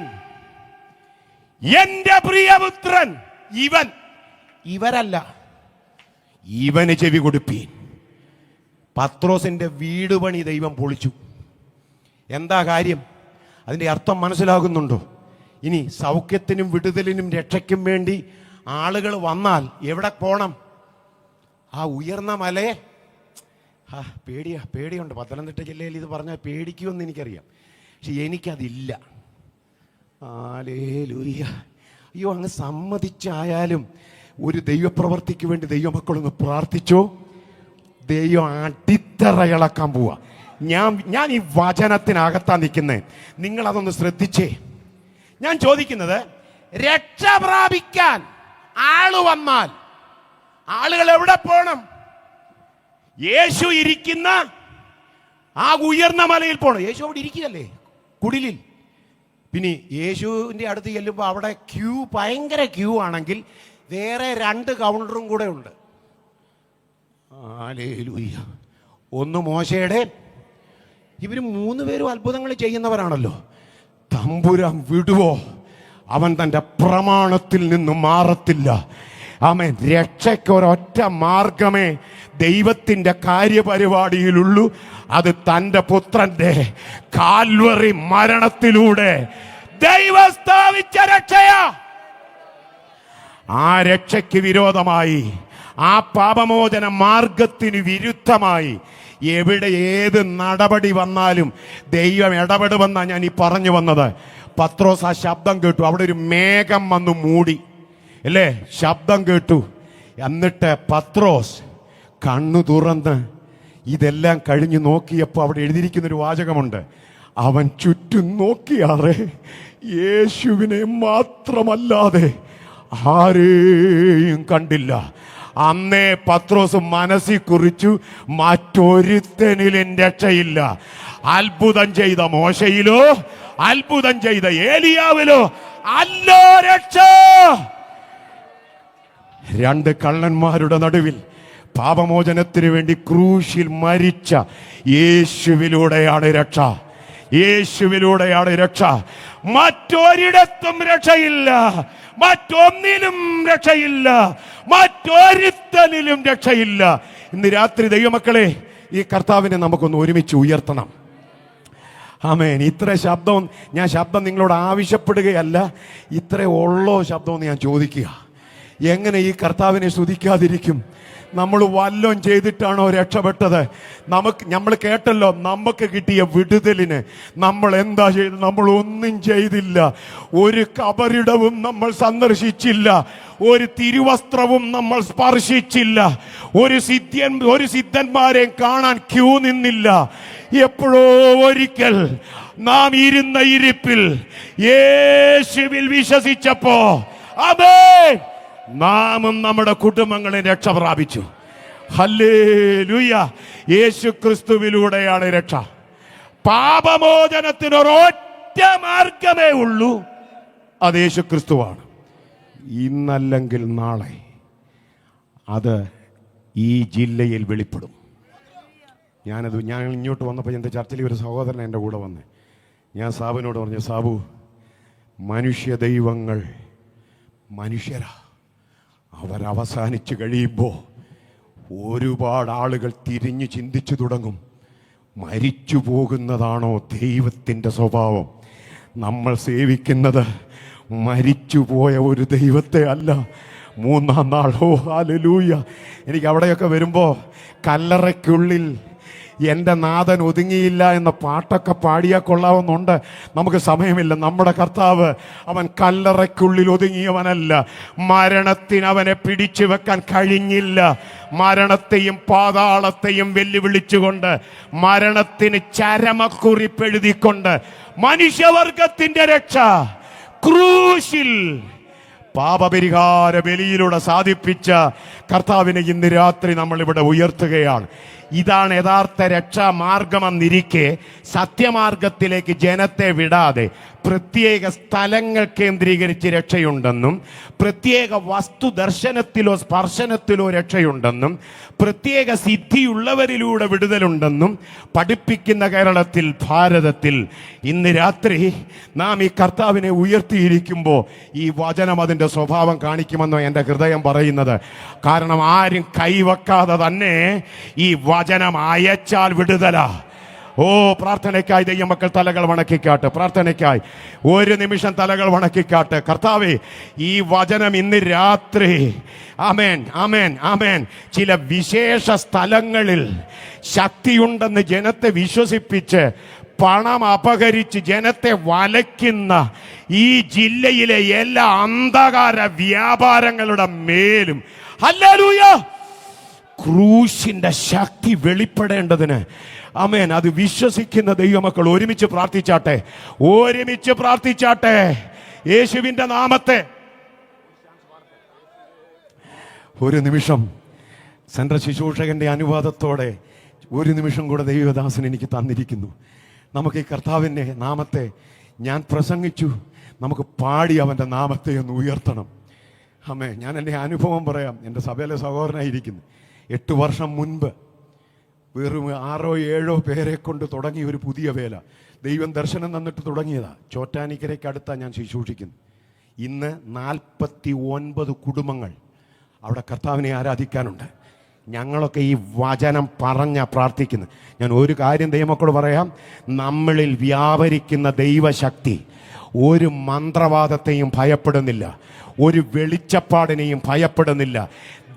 എന്റെ പ്രിയപുത്രൻ. ഇവരല്ല, ഇവന് ചെവി കൊടുപ്പീൻ. പത്രോസിന്റെ വീട് പണി ദൈവം പൊളിച്ചു. എന്താ കാര്യം? അതിൻ്റെ അർത്ഥം മനസ്സിലാകുന്നുണ്ടോ? ഇനി സൗഖ്യത്തിനും വിടുതലിനും രക്ഷയ്ക്കും വേണ്ടി ആളുകൾ വന്നാൽ എവിടെ പോണം? ആ ഉയർന്ന മലയെ. പേടിയുണ്ട്. പത്തനംതിട്ട ജില്ലയിൽ ഇത് പറഞ്ഞാൽ പേടിക്കുമെന്ന് എനിക്കറിയാം, പക്ഷെ എനിക്കതില്ല. ഹല്ലേലൂയ. അയ്യോ, അങ്ങ് സമ്മതിച്ചായാലും ഒരു ദൈവപ്രവർത്തിക്ക് വേണ്ടി ദൈവമക്കളൊന്ന് പ്രാർത്ഥിച്ചോ. ദൈവം അടിത്തറ ഇളക്കാൻ പോവാ. ഞാൻ ഈ വചനത്തിനകത്താ നിൽക്കുന്നേ, നിങ്ങളതൊന്ന് ശ്രദ്ധിച്ചേ. ഞാൻ ചോദിക്കുന്നത്, രക്ഷ പ്രാപിക്കാൻ ആള് വന്നാൽ ആളുകൾ എവിടെ പോണം? യേശു ഇരിക്കുന്ന ആ ഉയർന്ന മലയിൽ പോണം. യേശു അവിടെ ഇരിക്കുകയല്ലേ, കുടിലിൽ. പിന്നെ യേശുവിൻ്റെ അടുത്ത് ചെല്ലുമ്പോൾ അവിടെ ഭയങ്കര ക്യൂ ആണെങ്കിൽ വേറെ 2 കൗണ്ടറും കൂടെ ഉണ്ട്. ഹല്ലേലൂയ. ഒന്ന് മോശയുടെ. ഇവർ 3 പേരും അത്ഭുതങ്ങൾ ചെയ്യുന്നവരാണല്ലോ. തമ്പുരാൻ വിടുവോ? അവൻ തൻ്റെ പ്രമാണത്തിൽ നിന്ന് മാറത്തില്ല. ആമേൻ. രക്ഷയ്ക്ക് ഒരൊറ്റ മാർഗമേ ദൈവത്തിൻ്റെ കാര്യപരിപാടിയിലുള്ളൂ. അത് തൻ്റെ പുത്രന്റെ കാൽവറി മരണത്തിലൂടെ ദൈവം സ്ഥാപിച്ച രക്ഷയാ. ആ രക്ഷയ്ക്ക് വിരോധമായി, ആ പാപമോചന മാർഗത്തിന് വിരുദ്ധമായി എവിടെ ഏത് നടപടി വന്നാലും ദൈവം ഇടപെടുമെന്നാണ് ഞാൻ ഈ പറഞ്ഞു വന്നത്. പത്രോസ് ആ ശബ്ദം കേട്ടു. അവിടെ ഒരു മേഘം വന്നു മൂടി, അല്ലേ? ശബ്ദം കേട്ടു. എന്നിട്ട് പത്രോസ് കണ്ണു തുറന്ന് ഇതെല്ലാം കഴിഞ്ഞ് നോക്കിയപ്പോൾ അവിടെ എഴുതിയിരിക്കുന്നൊരു വാചകമുണ്ട്. അവൻ ചുറ്റും നോക്കിയാറേ യേശുവിനെ മാത്രമല്ലാതെ ആരെയും കണ്ടില്ല. അന്നേ പത്രോസ് മനസ്സിൽ കുറിച്ചു, മറ്റൊരുത്തനിലും രക്ഷയില്ല. അത്ഭുതം ചെയ്ത മോശയിലോ അത്ഭുതം ചെയ്ത ഏലിയാവിലോ അല്ലോ രക്ഷ. 2 കള്ളന്മാരുടെ നടുവിൽ പാപമോചനത്തിന് വേണ്ടി ക്രൂശിൽ മരിച്ച യേശുവിലൂടെയാണ് രക്ഷ. യേശുവിലൂടെയാണ് രക്ഷ. മറ്റൊരിടത്തും രക്ഷയില്ല, മറ്റൊന്നിലും രക്ഷയില്ല, മറ്റൊരുത്തനിലും രക്ഷയില്ല. ഇന്ന് രാത്രി ദൈവമക്കളെ, ഈ കർത്താവിനെ നമുക്കൊന്ന് ഒരുമിച്ച് ഉയർത്തണം. ആമേൻ. ഇത്ര ശബ്ദം, ഞാൻ ശബ്ദം നിങ്ങളോട് ആവശ്യപ്പെടുകയല്ല, ഇത്ര ഉള്ളോ ശബ്ദമെന്ന് ഞാൻ ചോദിക്കുക. എങ്ങനെ ഈ കർത്താവിനെ സ്തുതിക്കാതിരിക്കും? നമ്മൾ വല്ലതും ചെയ്തിട്ടാണോ രക്ഷപ്പെട്ടത്? നമ്മൾ കേട്ടല്ലോ, നമുക്ക് കിട്ടിയ വിടുതലിന് നമ്മൾ എന്താ ചെയ്തത്? നമ്മൾ ഒന്നും ചെയ്തില്ല. ഒരു കബറിടവും നമ്മൾ സന്ദർശിച്ചില്ല, ഒരു തിരുവസ്ത്രവും നമ്മൾ സ്പർശിച്ചില്ല, ഒരു സിദ്ധന്മാരെയും കാണാൻ ക്യൂ നിന്നില്ല. എപ്പോഴോ ഒരിക്കൽ നാം ഇരുന്ന ഇരിപ്പിൽ യേശുവിൽ വിശ്വസിച്ചപ്പോ, ആമേൻ, നാമും നമ്മുടെ കുടുംബങ്ങളെ രക്ഷ പ്രാപിച്ചു. ഹല്ലേലൂയ. യേശു ക്രിസ്തുവിലൂടെയാണ് രക്ഷ. പാപമോചനത്തിന് ഒരൊറ്റ മാർഗമേ ഉള്ളൂ, അത് യേശു ക്രിസ്തുവാണ്. ഇന്നല്ലെങ്കിൽ നാളെ അത് ഈ ജില്ലയിൽ വെളിപ്പെടും. ഞാൻ ഇങ്ങോട്ട് വന്നപ്പോൾ എൻ്റെ ചർച്ചിൽ ഒരു സഹോദരൻ എൻ്റെ കൂടെ വന്നേ. ഞാൻ സാബുവിനോട് പറഞ്ഞു, സാബു, മനുഷ്യ ദൈവങ്ങൾ മനുഷ്യരാ. അവരവസാനിച്ച് കഴിയുമ്പോൾ ഒരുപാട് ആളുകൾ തിരിഞ്ഞു ചിന്തിച്ചു തുടങ്ങും, മരിച്ചു പോകുന്നതാണോ ദൈവത്തിൻ്റെ സ്വഭാവം? നമ്മൾ സേവിക്കുന്നത് മരിച്ചുപോയ ഒരു ദൈവത്തെ അല്ല, മൂന്നാം നാൾ. ഓ ഹല്ലേലൂയ. എനിക്ക് അവിടെയൊക്കെ വരുമ്പോൾ കല്ലറയ്ക്കുള്ളിൽ എൻ്റെ നാഥൻ ഒതുങ്ങിയില്ല എന്ന പാട്ടൊക്കെ പാടിയാൽ കൊള്ളാവുന്നുണ്ട്. നമുക്ക് സമയമില്ല. നമ്മുടെ കർത്താവ് അവൻ കല്ലറയ്ക്കുള്ളിൽ ഒതുങ്ങിയവനല്ല. മരണത്തിന് അവനെ പിടിച്ചു വെക്കാൻ കഴിഞ്ഞില്ല. മരണത്തെയും പാതാളത്തെയും വെല്ലുവിളിച്ചുകൊണ്ട്, മരണത്തിന് ചരമക്കുറിപ്പെഴുതിക്കൊണ്ട് മനുഷ്യവർഗത്തിന്റെ രക്ഷ ക്രൂശിൽ പാപപരിഹാര ബലിയിലൂടെ സാധിപ്പിച്ച കർത്താവിനെ ഇന്ന് രാത്രി നമ്മൾ ഇവിടെ ഉയർത്തുകയാണ്. ഇതാണ് യഥാർത്ഥ രക്ഷാ മാർഗമെന്നിരിക്കെ സത്യമാർഗത്തിലേക്ക് ജനത്തെ വിടാതെ പ്രത്യേക സ്ഥലങ്ങൾ കേന്ദ്രീകരിച്ച് രക്ഷയുണ്ടെന്നും, പ്രത്യേക വസ്തു ദർശനത്തിലോ സ്പർശനത്തിലോ രക്ഷയുണ്ടെന്നും, പ്രത്യേക സിദ്ധിയുള്ളവരിലൂടെ വിടുതലുണ്ടെന്നും പഠിപ്പിക്കുന്ന കേരളത്തിൽ, ഭാരതത്തിൽ ഇന്ന് രാത്രി നാം ഈ കർത്താവിനെ ഉയർത്തിയിരിക്കുമ്പോൾ ഈ വചനം അതിൻ്റെ സ്വഭാവം കാണിക്കുമെന്നോ എൻ്റെ ഹൃദയം പറയുന്നത്. കാരണം ആരും കൈവെക്കാതെ തന്നെ ഈ വചനം അയച്ചാൽ വിടുതലാ. ഓ, പ്രാർത്ഥനയ്ക്കായി ദൈവമക്കൾ തലകൾ വണക്കിക്കാട്ട്. പ്രാർത്ഥനയ്ക്കായി ഒരു നിമിഷം തലകൾ വണക്കിക്കാട്ട്. കർത്താവേ, ഈ വചനം ഇന്ന് രാത്രി, ആമേൻ ആമേൻ ആമേൻ, ചില വിശേഷ സ്ഥലങ്ങളിൽ ശക്തിയുണ്ടെന്ന് ജനത്തെ വിശ്വസിപ്പിച്ച് പണം അപഹരിച്ച് ജനത്തെ വലയ്ക്കുന്ന ഈ ജില്ലയിലെ എല്ലാ അന്ധകാര വ്യാപാരങ്ങളുടെ മേലും ഹല്ലേലൂയ ക്രൂശിന്റെ ശക്തി വെളിപ്പെടേണ്ടതിന്, ആമേൻ, അത് വിശ്വസിക്കുന്ന ദൈവമക്കൾ ഒരുമിച്ച് പ്രാർത്ഥിച്ചാട്ടെ. ഒരുമിച്ച് പ്രാർത്ഥിച്ചാട്ടെ. യേശുവിന്റെ നാമത്തെ ഒരു നിമിഷം സെൻട്രൽ ശുശ്രൂഷകന്റെ അനുവാദത്തോടെ ഒരു നിമിഷം കൂടെ ദൈവദാസൻ എനിക്ക് തന്നിരിക്കുന്നു. നമുക്ക് ഈ കർത്താവിൻ്റെ നാമത്തെ, ഞാൻ പ്രസംഗിച്ചു, നമുക്ക് പാടി അവൻ്റെ നാമത്തെ ഒന്ന് ഉയർത്തണം. അമ്മേ, ഞാൻ എൻ്റെ അനുഭവം പറയാം. എൻ്റെ സഭയിലെ സഹോദരനായിരിക്കുന്നു. 8 വർഷം മുൻപ് വെറും 6-7 പേരെ കൊണ്ട് തുടങ്ങിയ ഒരു പുതിയ വേല ദൈവം ദർശനം തന്നിട്ട് തുടങ്ങിയതാ. ചോറ്റാനിക്കരയ്ക്കടുത്താണ് ഞാൻ ശുശ്രൂഷിക്കുന്നു. ഇന്ന് 49 കുടുംബങ്ങൾ അവിടെ കർത്താവിനെ ആരാധിക്കാനുണ്ട്. ഞങ്ങളൊക്കെ ഈ വചനം പ്രാർത്ഥിക്കുന്നു. ഞാൻ ഒരു കാര്യം ദൈവമക്കളോട് പറയാം, നമ്മളിൽ വ്യാപരിക്കുന്ന ദൈവശക്തി ഒരു മന്ത്രവാദത്തെയും ഭയപ്പെടുന്നില്ല, ഒരു വെളിച്ചപ്പാടിനെയും ഭയപ്പെടുന്നില്ല.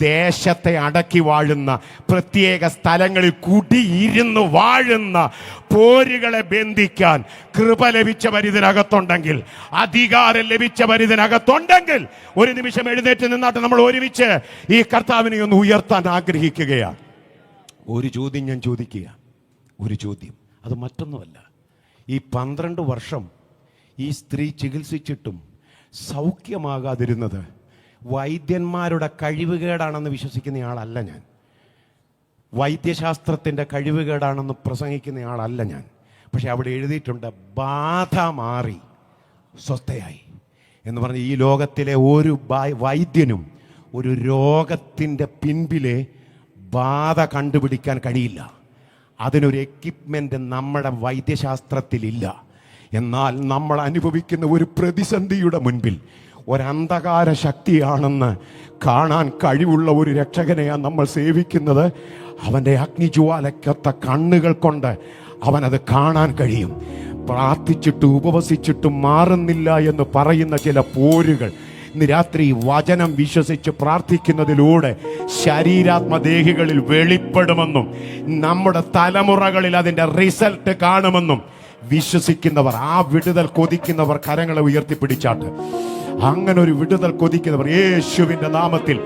ദേശത്തെ അടക്കി വാഴുന്ന, പ്രത്യേക സ്ഥലങ്ങളിൽ കുടിയിരുന്ന് വാഴുന്ന പോരുകളെ ബന്ധിക്കാൻ കൃപ ലഭിച്ചവർ ഇതിനകത്തുണ്ടെങ്കിൽ, അധികാരം ലഭിച്ചവർ ഇതിനകത്തുണ്ടെങ്കിൽ, ഒരു നിമിഷം എഴുന്നേറ്റ് നിന്നാട്ട് നമ്മൾ ഒരുമിച്ച് ഈ കർത്താവിനെ ഒന്ന് ഉയർത്താൻ ആഗ്രഹിക്കുകയാണ്. ഒരു ചോദ്യം ഞാൻ ചോദിക്കുക, ഒരു ചോദ്യം. അത് മറ്റൊന്നുമല്ല, ഈ 12 വർഷം ഈ സ്ത്രീ ചികിത്സിച്ചിട്ടും സൗഖ്യമാകാതിരുന്നത് വൈദ്യന്മാരുടെ കഴിവുകേടാണെന്ന് വിശ്വസിക്കുന്ന ആളല്ല ഞാൻ. വൈദ്യശാസ്ത്രത്തിൻ്റെ കഴിവുകേടാണെന്ന് പ്രസംഗിക്കുന്ന ആളല്ല ഞാൻ. പക്ഷെ അവിടെ എഴുതിയിട്ടുണ്ട്, ബാധ മാറി സ്വസ്ഥയായി എന്ന് പറഞ്ഞ്. ഈ ലോകത്തിലെ ഒരു വൈദ്യനും ഒരു രോഗത്തിൻ്റെ പിൻപിലെ ബാധ കണ്ടുപിടിക്കാൻ കഴിയില്ല. അതിനൊരു എക്യുപ്മെൻ്റ് നമ്മുടെ വൈദ്യശാസ്ത്രത്തിലില്ല. എന്നാൽ നമ്മൾ അനുഭവിക്കുന്ന ഒരു പ്രതിസന്ധിയുടെ മുൻപിൽ ഒരന്ധകാര ശക്തിയാണെന്ന് കാണാൻ കഴിവുള്ള ഒരു രക്ഷകനെയാണ് നമ്മൾ സേവിക്കുന്നത്. അവൻ്റെ അഗ്നിജ്വാലയ്ക്കൊത്ത കണ്ണുകൾ കൊണ്ട് അവനത് കാണാൻ കഴിയും. പ്രാർത്ഥിച്ചിട്ട് ഉപവസിച്ചിട്ടും മാറുന്നില്ല എന്ന് പറയുന്ന ചില പോരുകൾ ഇന്ന് രാത്രി വചനം വിശ്വസിച്ച് പ്രാർത്ഥിക്കുന്നതിലൂടെ ശരീരാത്മദേഹികളിൽ വെളിപ്പെടുമെന്നും നമ്മുടെ തലമുറകളിൽ അതിൻ്റെ റിസൾട്ട് കാണുമെന്നും വിശ്വസിക്കുന്നവർ, ആ വിടുതൽ കൊതിക്കുന്നവർ കരങ്ങളെ ഉയർത്തിപ്പിടിച്ചാട്ട്. അങ്ങനെ ഒരു വിടുതൽ കൊതിക്കുന്നവർ യേശുവിൻ്റെ നാമത്തിൽ